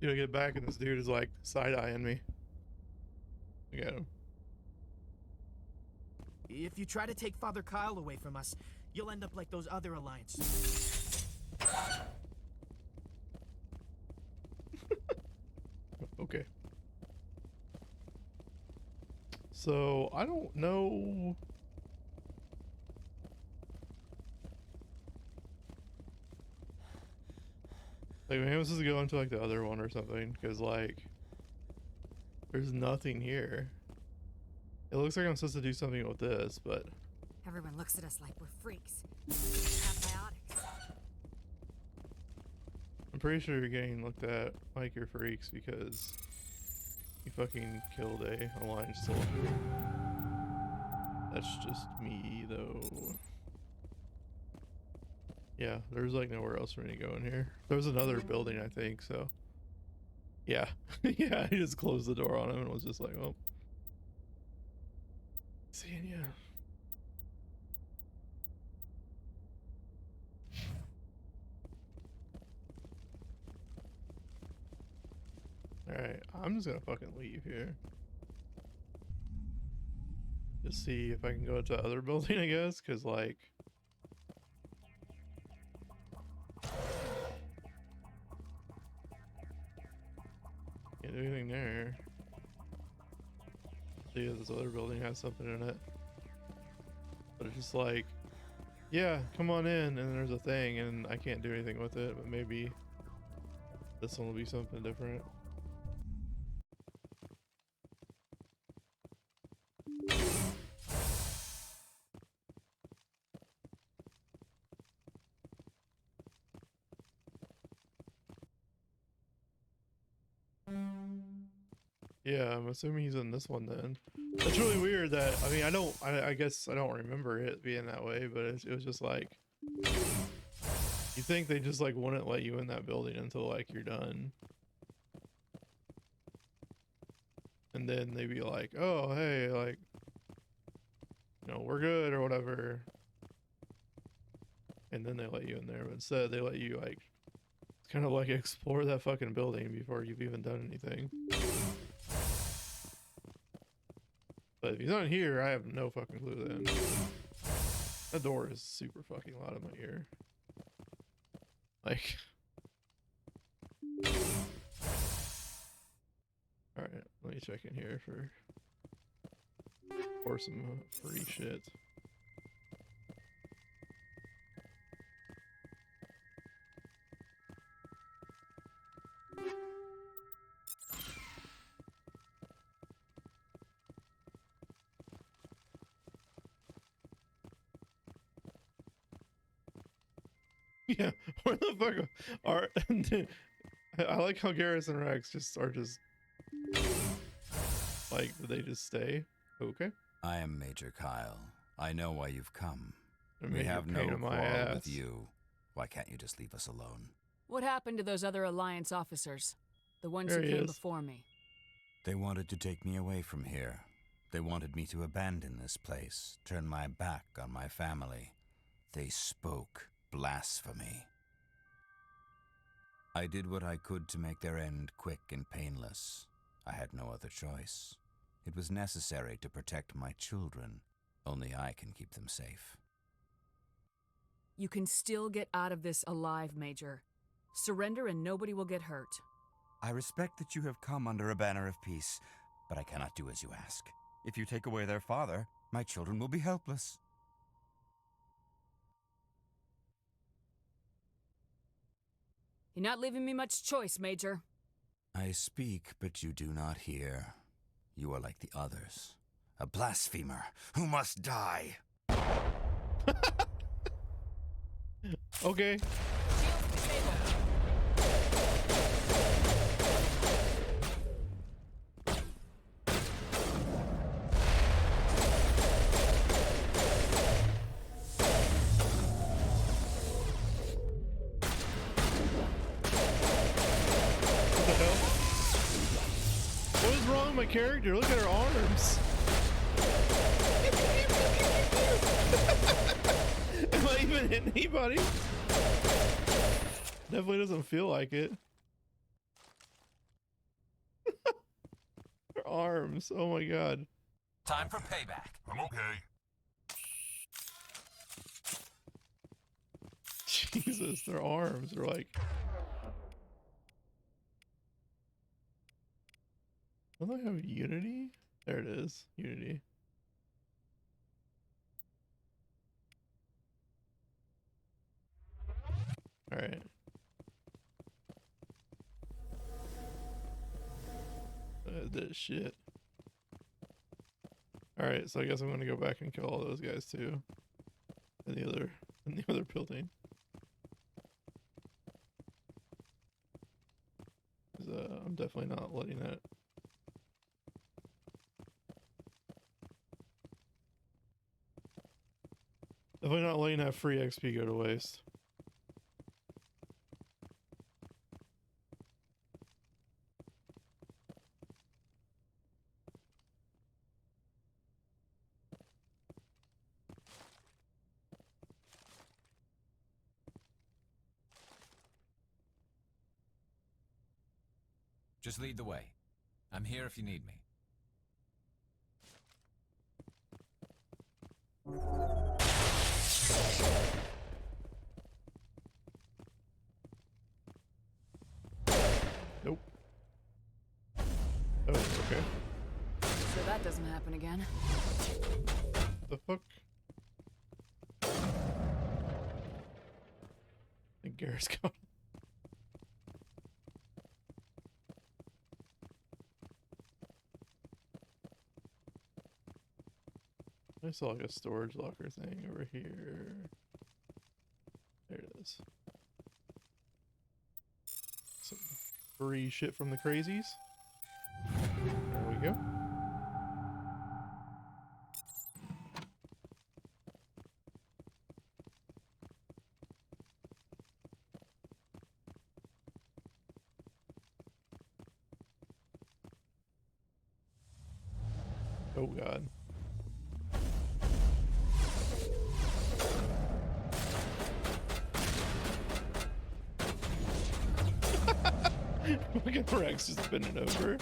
You know, get back and this dude is like side-eyeing me. Look at him. If you try to take Father Kyle away from us, you'll end up like those other Alliance. Okay. So, I don't know. Like, maybe I'm supposed to go into like the other one or something, because like, there's nothing here. It looks like I'm supposed to do something with this, but Everyone looks at us like we're freaks. Have biotics. I'm pretty sure you're getting looked at like you're freaks because You fucking killed a Alliance soldier. That's just me, though. Yeah, there's like nowhere else for me to go in here. There was another building, I think, so. Yeah. Yeah, he just closed the door on him and was just like, oh. Seeing ya. Alright, I'm just gonna fucking leave here. Just see if I can go to the other building, I guess, because, like... Can't do anything there. See if this other building has something in it. But it's just like... Yeah, come on in, and there's a thing, and I can't do anything with it, but maybe... This one will be something different. Yeah, I'm assuming he's in this one then. It's really weird that, I mean, I guess I don't remember it being that way, but it was just like, you think they just like wouldn't let you in that building until like you're done. And then they'd be like, oh, hey, like, you know, we're good or whatever. And then they let you in there, but instead they let you like, kind of like explore that fucking building before you've even done anything. But if he's not here, I have no fucking clue then. That door is super fucking loud in my ear. Like... Alright, let me check in here for some free shit. Yeah, where the fuck are... I like how Garrus and Rex just are just... Like, did they just stay? Okay. I am Major Kyle. I know why you've come. I We have no pain in my quarrel ass. with you. Why can't you just leave us alone? What happened to those other Alliance officers? The ones There who he came is. before me? They wanted to take me away from here. They wanted me to abandon this place, turn my back on my family. They spoke blasphemy. I did what I could to make their end quick and painless. I had no other choice. It was necessary to protect my children. Only I can keep them safe. You can still get out of this alive, Major. Surrender and nobody will get hurt. I respect that you have come under a banner of peace, but I cannot do as you ask. If you take away their father, my children will be helpless. You're not leaving me much choice, Major. I speak, but you do not hear. You are like the others. A blasphemer who must die. Okay. What the hell? What is wrong with my character? Look at her arms. Am I even hitting anybody? Definitely doesn't feel like it. Her arms. Oh my god. Time for payback. I'm okay. Jesus, their arms are like... Don't I have Unity? There it is. Unity. Alright. This shit. Alright, so I guess I'm gonna go back and kill all those guys too. In the other building. 'Cause, I'm definitely not letting that Definitely not letting that free XP go to waste. Just lead the way. I'm here if you need me. Nope. Oh, okay. So that doesn't happen again. The fuck? I think Garrett's gone. I saw like a storage locker thing over here. There it is. Some free shit from the crazies. There we go. Oh god. Fucking Rex just spinning over.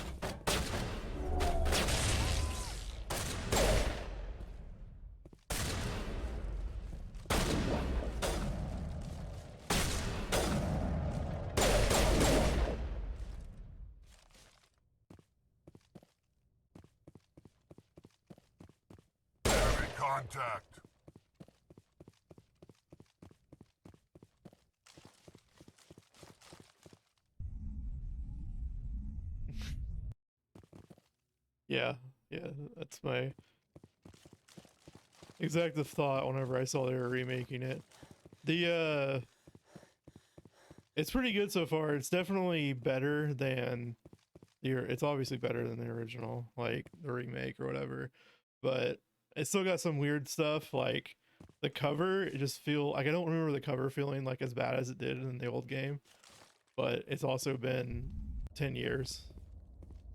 Enemy contact. Yeah, that's my exact thought whenever I saw they were remaking it. It's pretty good so far. It's definitely better than it's obviously better than the original, like the remake or whatever, but it still got some weird stuff, like the cover. It just feel like I don't remember the cover feeling like as bad as it did in the old game, but it's also been 10 years.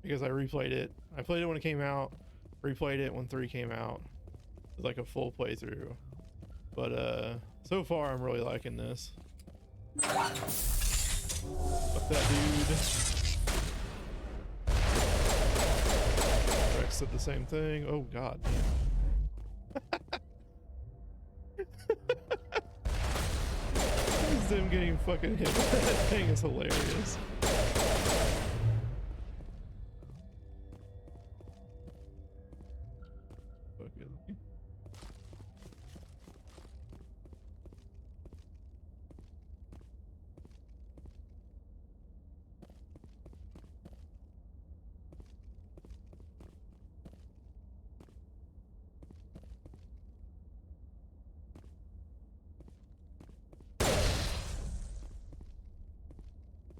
Because I replayed it. I played it when it came out, replayed it when 3 came out. It was like a full playthrough. But so far I'm really liking this. Fuck that dude. Rex said the same thing. Oh god damn. Them getting fucking hit with that thing is hilarious.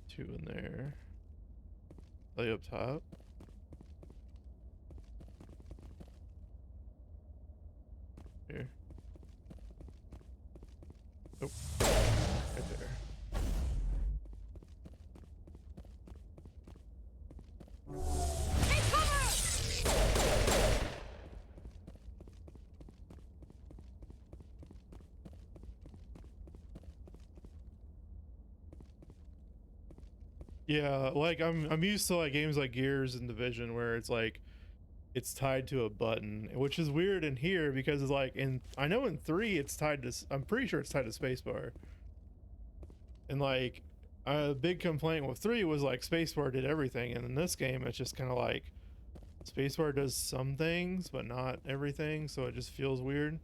Two in there. Lay up top. Here. Nope. Right there. Yeah, like I'm used to like games like Gears and Division where it's like it's tied to a button, which is weird in here because it's like I know in 3 it's tied to, I'm pretty sure it's tied to spacebar. And like a big complaint with 3 was like spacebar did everything, and in this game it's just kind of like spacebar does some things but not everything, so it just feels weird.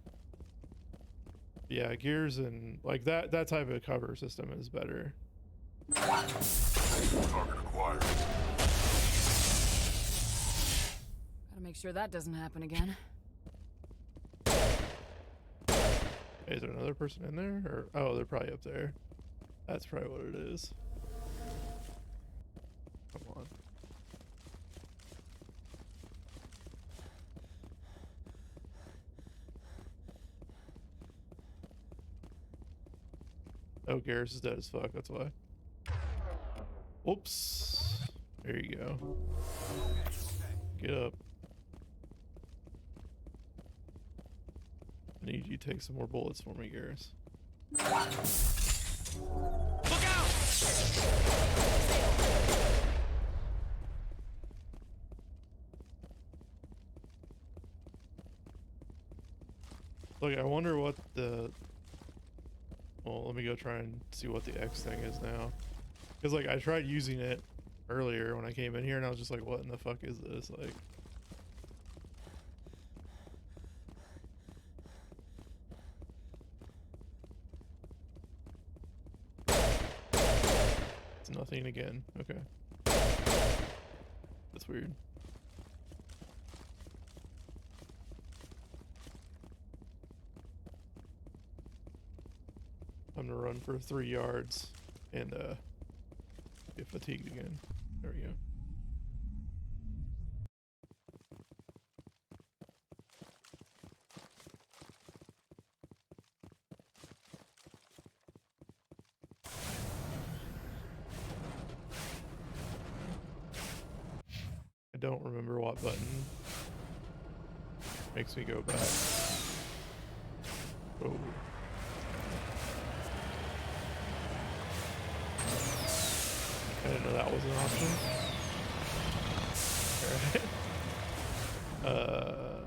Yeah, Gears and like that type of cover system is better. Target acquired. Gotta make sure that doesn't happen again. Hey, is there another person in there? Or oh, they're probably up there. That's probably what it is. Come on. Oh, Garrus is dead as fuck, that's why. Oops. There you go. Get up. I need you to take some more bullets for me, Garrus. Look out! Look, I wonder what the... Well, let me go try and see what the X thing is now. Because, like, I tried using it earlier when I came in here, and I was just like, what in the fuck is this? Like... It's nothing again. Okay. That's weird. I'm gonna run for 3 yards and get fatigued again. There we go. I don't remember what button makes me go back. Oh. I didn't know that was an option. Alright.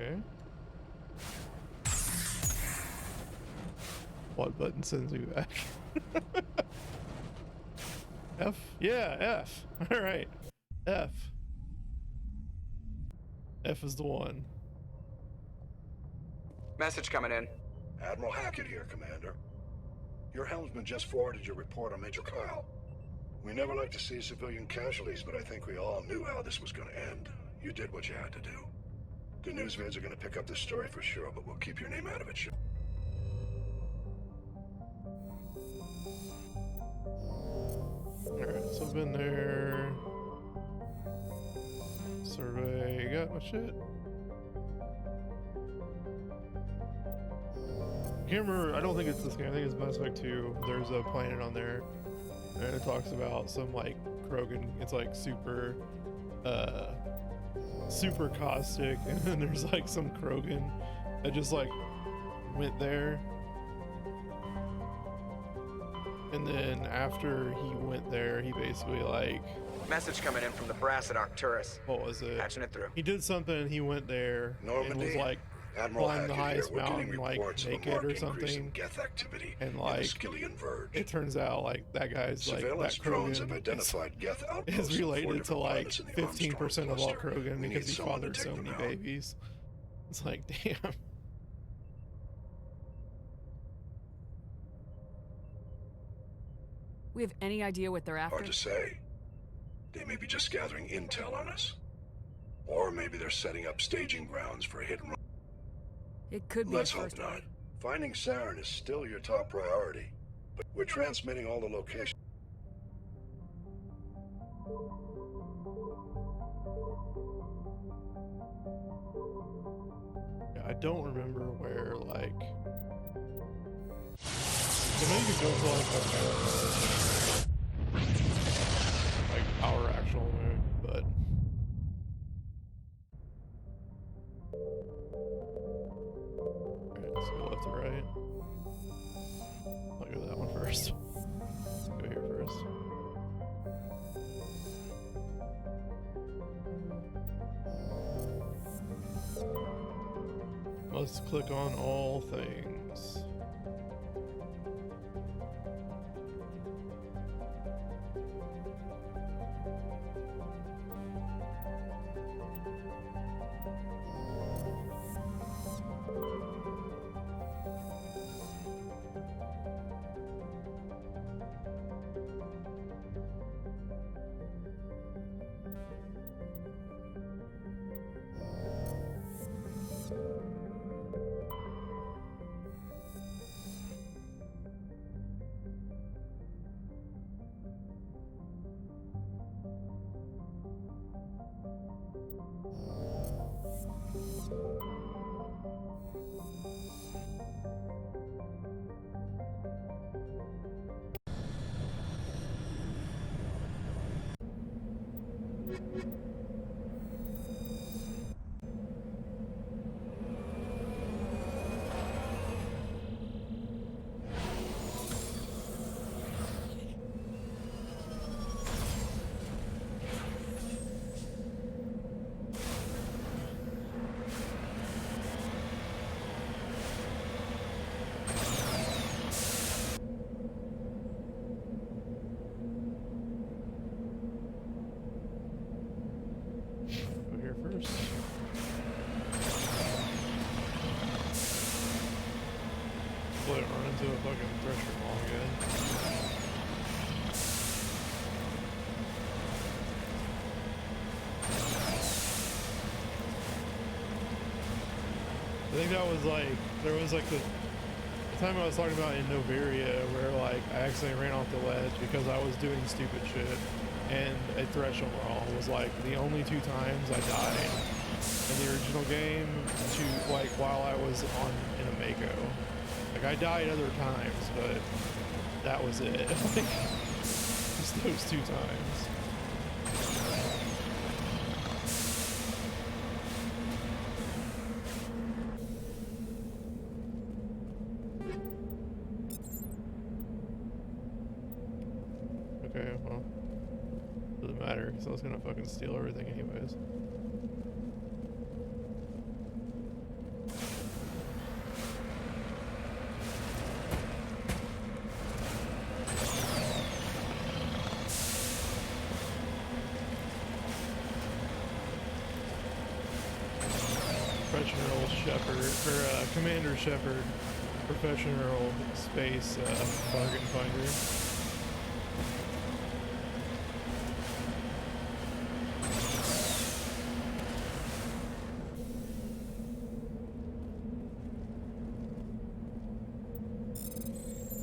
Okay. What button sends me back? F? Yeah, F. Alright. F. F is the one. Message coming in. Admiral Hackett here, Commander. Your helmsman just forwarded your report on Major Kyle. We never like to see civilian casualties, but I think we all knew how this was going to end. You did what you had to do. The news vids are going to pick up this story for sure, but we'll keep your name out of it. Alright, so I've been there. Survey, got my shit. I can't remember, I don't think it's this game, I think it's Mass Effect 2. There's a planet on there, and it talks about some, like, Krogan, it's like super caustic, and then there's like some Krogan that just like went there. And then after he went there, he basically like... Message coming in from the brass at Arcturus. What was it? Patching it through. He did something, he went there and was like... Admiral climb the Hackett highest here. We're getting mountain like reports of a naked marked or increase in something, Geth activity and in the like Skillian Verge. it turns out like that guy's like Surveillance that drones have Krogan identified Geth outposts is in 4 related to different like planets in the Armstrong 15% of all cluster. Krogan We because need he someone to fathered take so them many out. babies. It's like, damn. We have any idea what they're after? Hard to say. They may be just gathering intel on us. Or maybe they're setting up staging grounds for a hit and run. It could be. Let's hope not. Finding Saren is still your top priority, but we're transmitting all the locations. Yeah, I don't remember where like... I know you can go to like our actual moon, but... Alright, let's go left to right. I'll go to that one first. Go here first. Let's click on all things. Into a fucking thresher ball again. I think that was like, there was like the time I was talking about in Noveria where like I accidentally ran off the ledge because I was doing stupid shit, and a threshold brawl was like the only 2 times I died in the original game to like while I was on in a Mako. Like, I died other times, but that was it. Like, just those 2 times. Okay, well, doesn't matter, because I was gonna fucking steal everything anyways. Professional Shepherd, or Commander Shepherd, Professional Space Bargain Finder.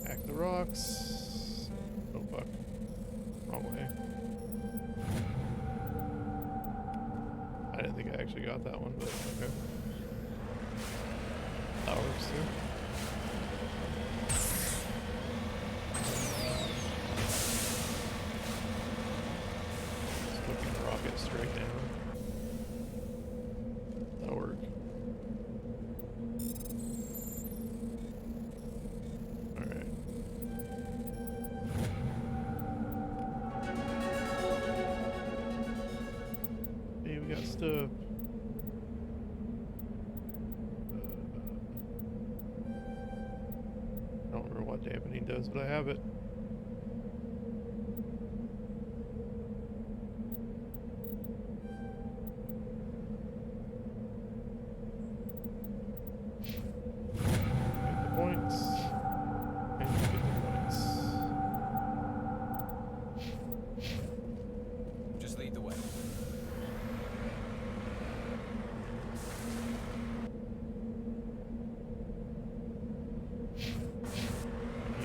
Hack the rocks. Oh fuck. Wrong way. I didn't think I actually got that one, but okay. That works too. Just flicking the rocket straight down. That'll work. Alright. Hey, we got stuff. I don't remember what dampening does, but I have it. Get the points. And you get the points. Just lead the way.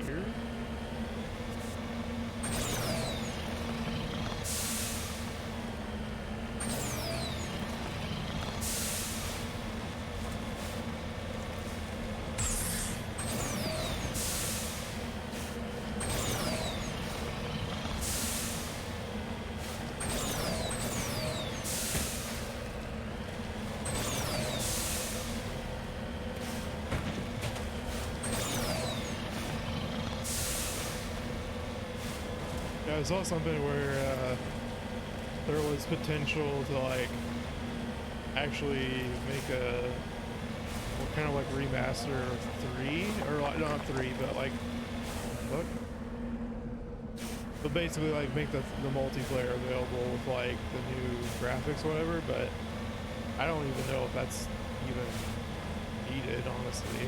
Here. Yeah, I saw something where there was potential to like actually make a kind of like remaster of 3, or like not 3, but like what? But basically like make the multiplayer available with like the new graphics, whatever. But I don't even know if that's even needed, honestly.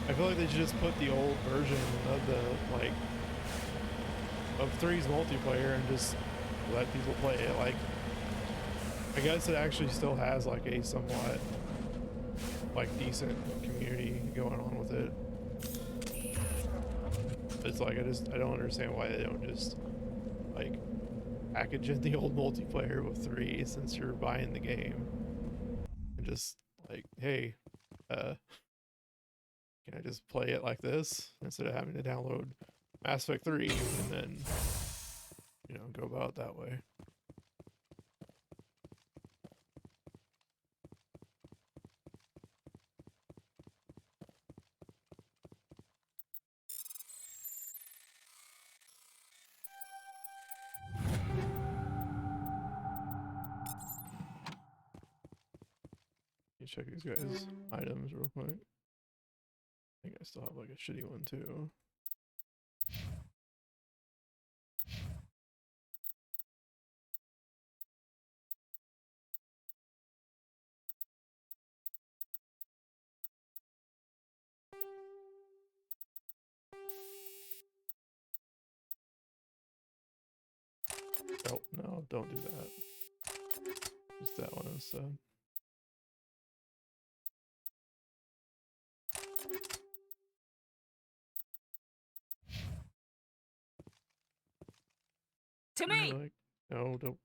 I feel like they should just put the old version of the like of 3's multiplayer and just let people play it. Like, I guess it actually still has like a somewhat like decent community going on with it. It's like I don't understand why they don't just like package in the old multiplayer with 3 since you're buying the game, and just like, hey, can I just play it like this instead of having to download Mass Effect 3 and then, you know, go about it that way. check these guys' items real quick. I think I still have like a shitty one too. Oh, no, don't do that. Use that one instead. To me! Like, no, don't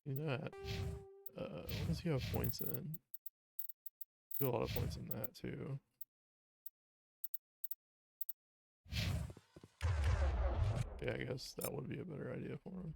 do that. What does he have points in? Do a lot of points in that too. Yeah, I guess that would be a better idea for him.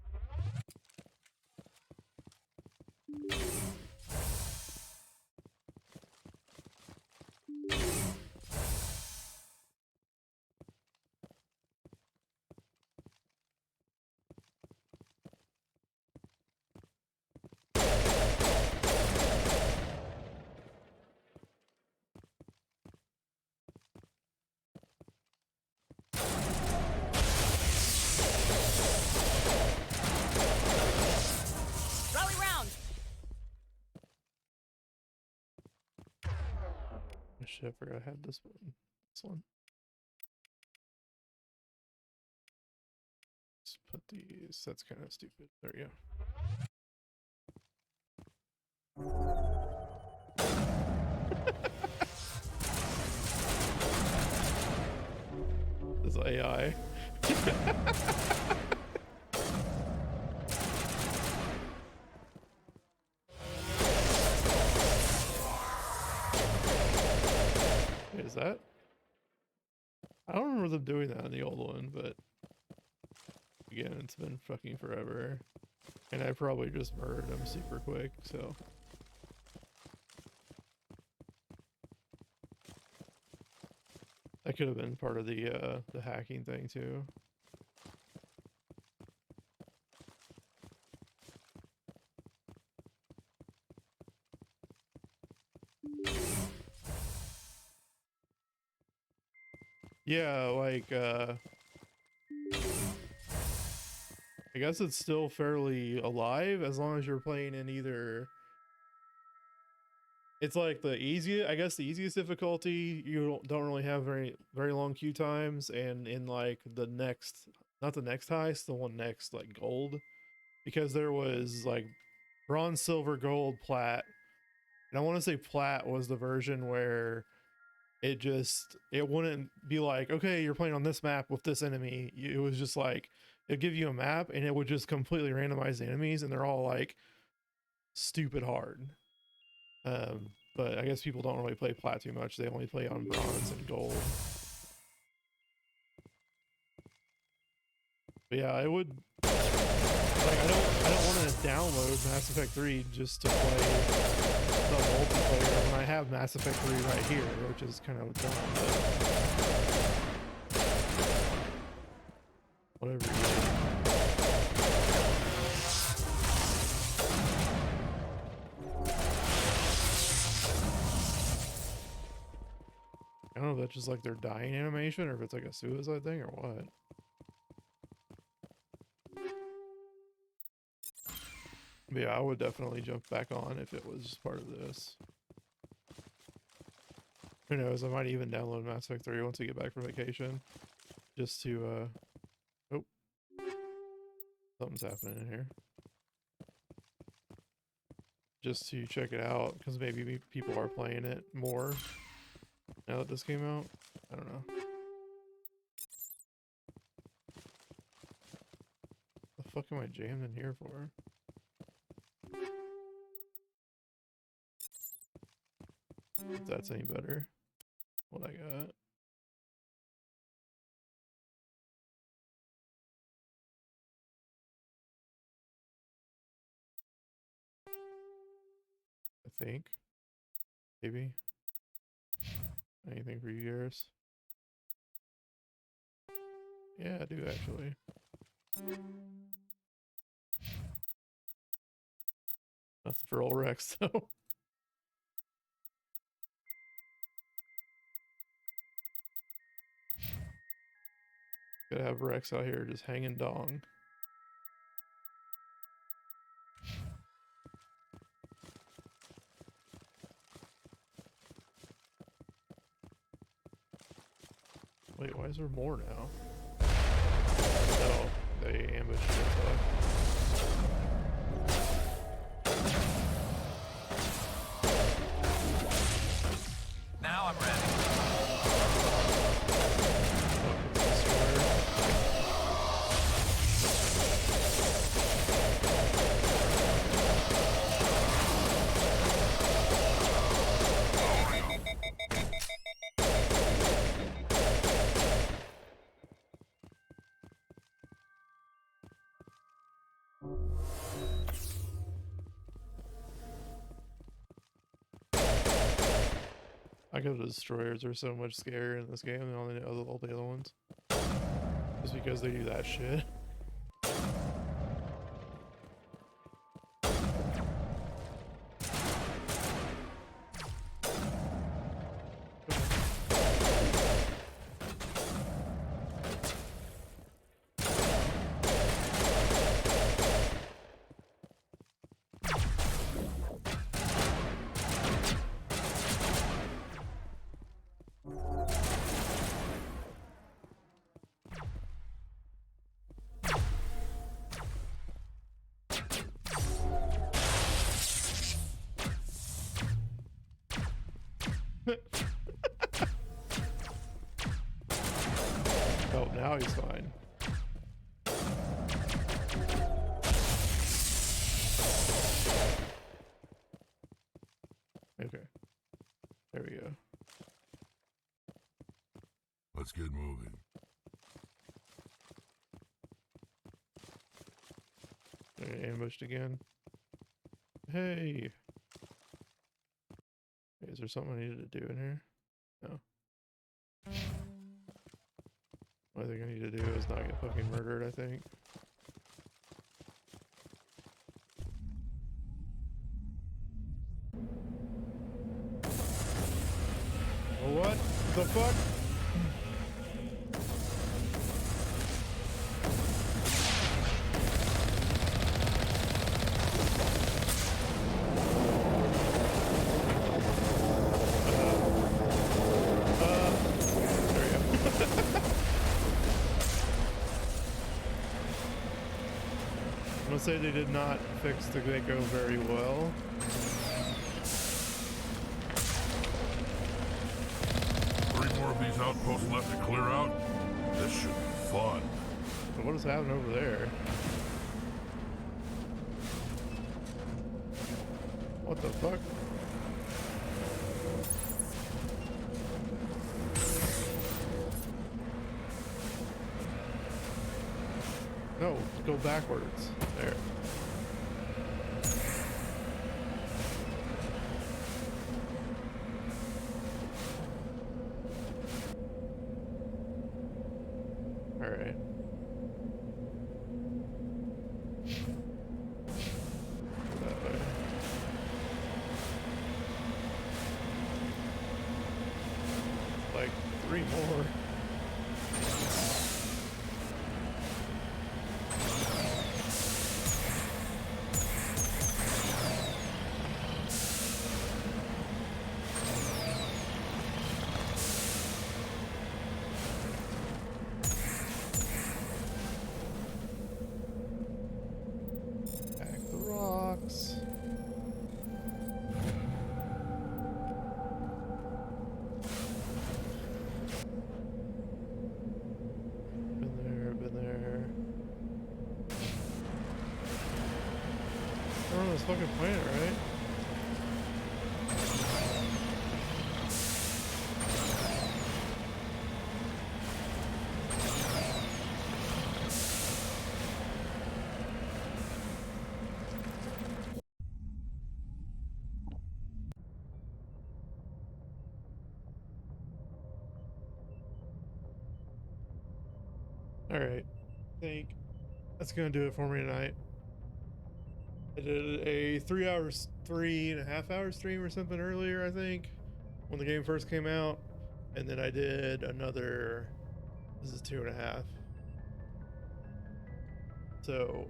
Rally round! Oh, shit, I forgot I had this one. This one. Let's put these. That's kind of stupid. There we go. This AI. Wait, is that? I don't remember them doing that in the old one, but again, it's been fucking forever. And I probably just murdered him super quick, so. That could have been part of the hacking thing too. Yeah, like I guess it's still fairly alive as long as you're playing in either. It's like the easiest, I guess the easiest difficulty, you don't really have very long queue times, and in like the next, not the next highest, the one next, like gold, because there was like bronze, silver, gold, plat, and I want to say plat was the version where it wouldn't be like, okay, you're playing on this map with this enemy. It was just like, it'd give you a map and it would just completely randomize the enemies, and they're all like stupid hard. But I guess people don't really play plat too much. They only play on bronze and gold. But yeah, it would, like, I don't want to download Mass Effect 3 just to play the multiplayer when I have Mass Effect 3 right here, which is kind of dumb, but whatever. I don't know if that's just like their dying animation or if it's like a suicide thing or what. But yeah, I would definitely jump back on if it was part of this. Who knows, I might even download Mass Effect 3 once we get back from vacation. Just to, oh. Something's happening in here. Just to check it out, because maybe people are playing it more now that this came out. I don't know. What the fuck am I jammed in here for? If that's any better. What I got. I think. Maybe. Anything for you, Garrus? Yeah, I do actually. Nothing for old Rex though. Could have Rex out here just hanging dong. Wait, why is there more now? No, they ambushed it. Now I'm ready. I guess the destroyers are so much scarier in this game than all the other ones. Just because they do that shit. Oh, now he's fine. Okay. There we go. Let's get moving. They're ambushed again. Hey! Is there something I needed to do in here? No. What I think I need to do is not get fucking murdered, I think. Oh, what the fuck? I'm gonna say they did not fix the Gecko very well. 3 more of these outposts left to clear out? This should be fun. But what is happening over there? What the fuck? No, go backwards. There. All right. That way. Like 3 more. We're on this fucking planet, right? Alright. I think that's gonna do it for me tonight. I did a 3.5 hour stream or something earlier, I think, when the game first came out. And then I did another, this is 2.5. So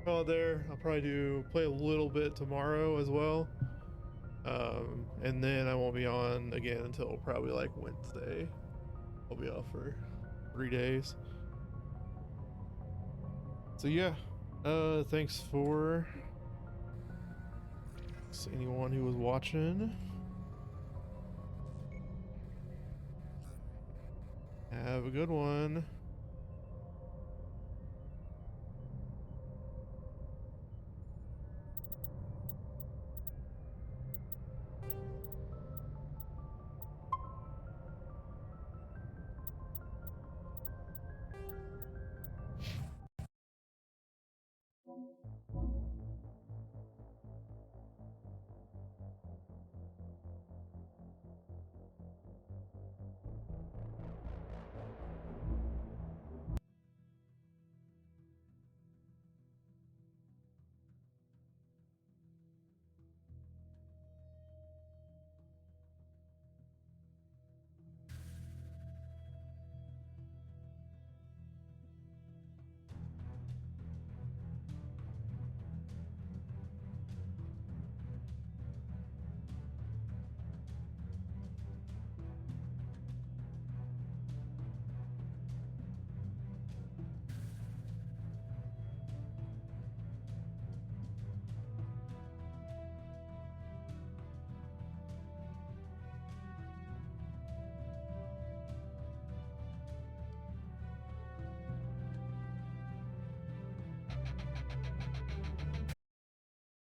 go out there. I'll probably play a little bit tomorrow as well. And then I won't be on again until probably like Wednesday. I'll be off for 3 days. So yeah, thanks for anyone who was watching. Have a good one.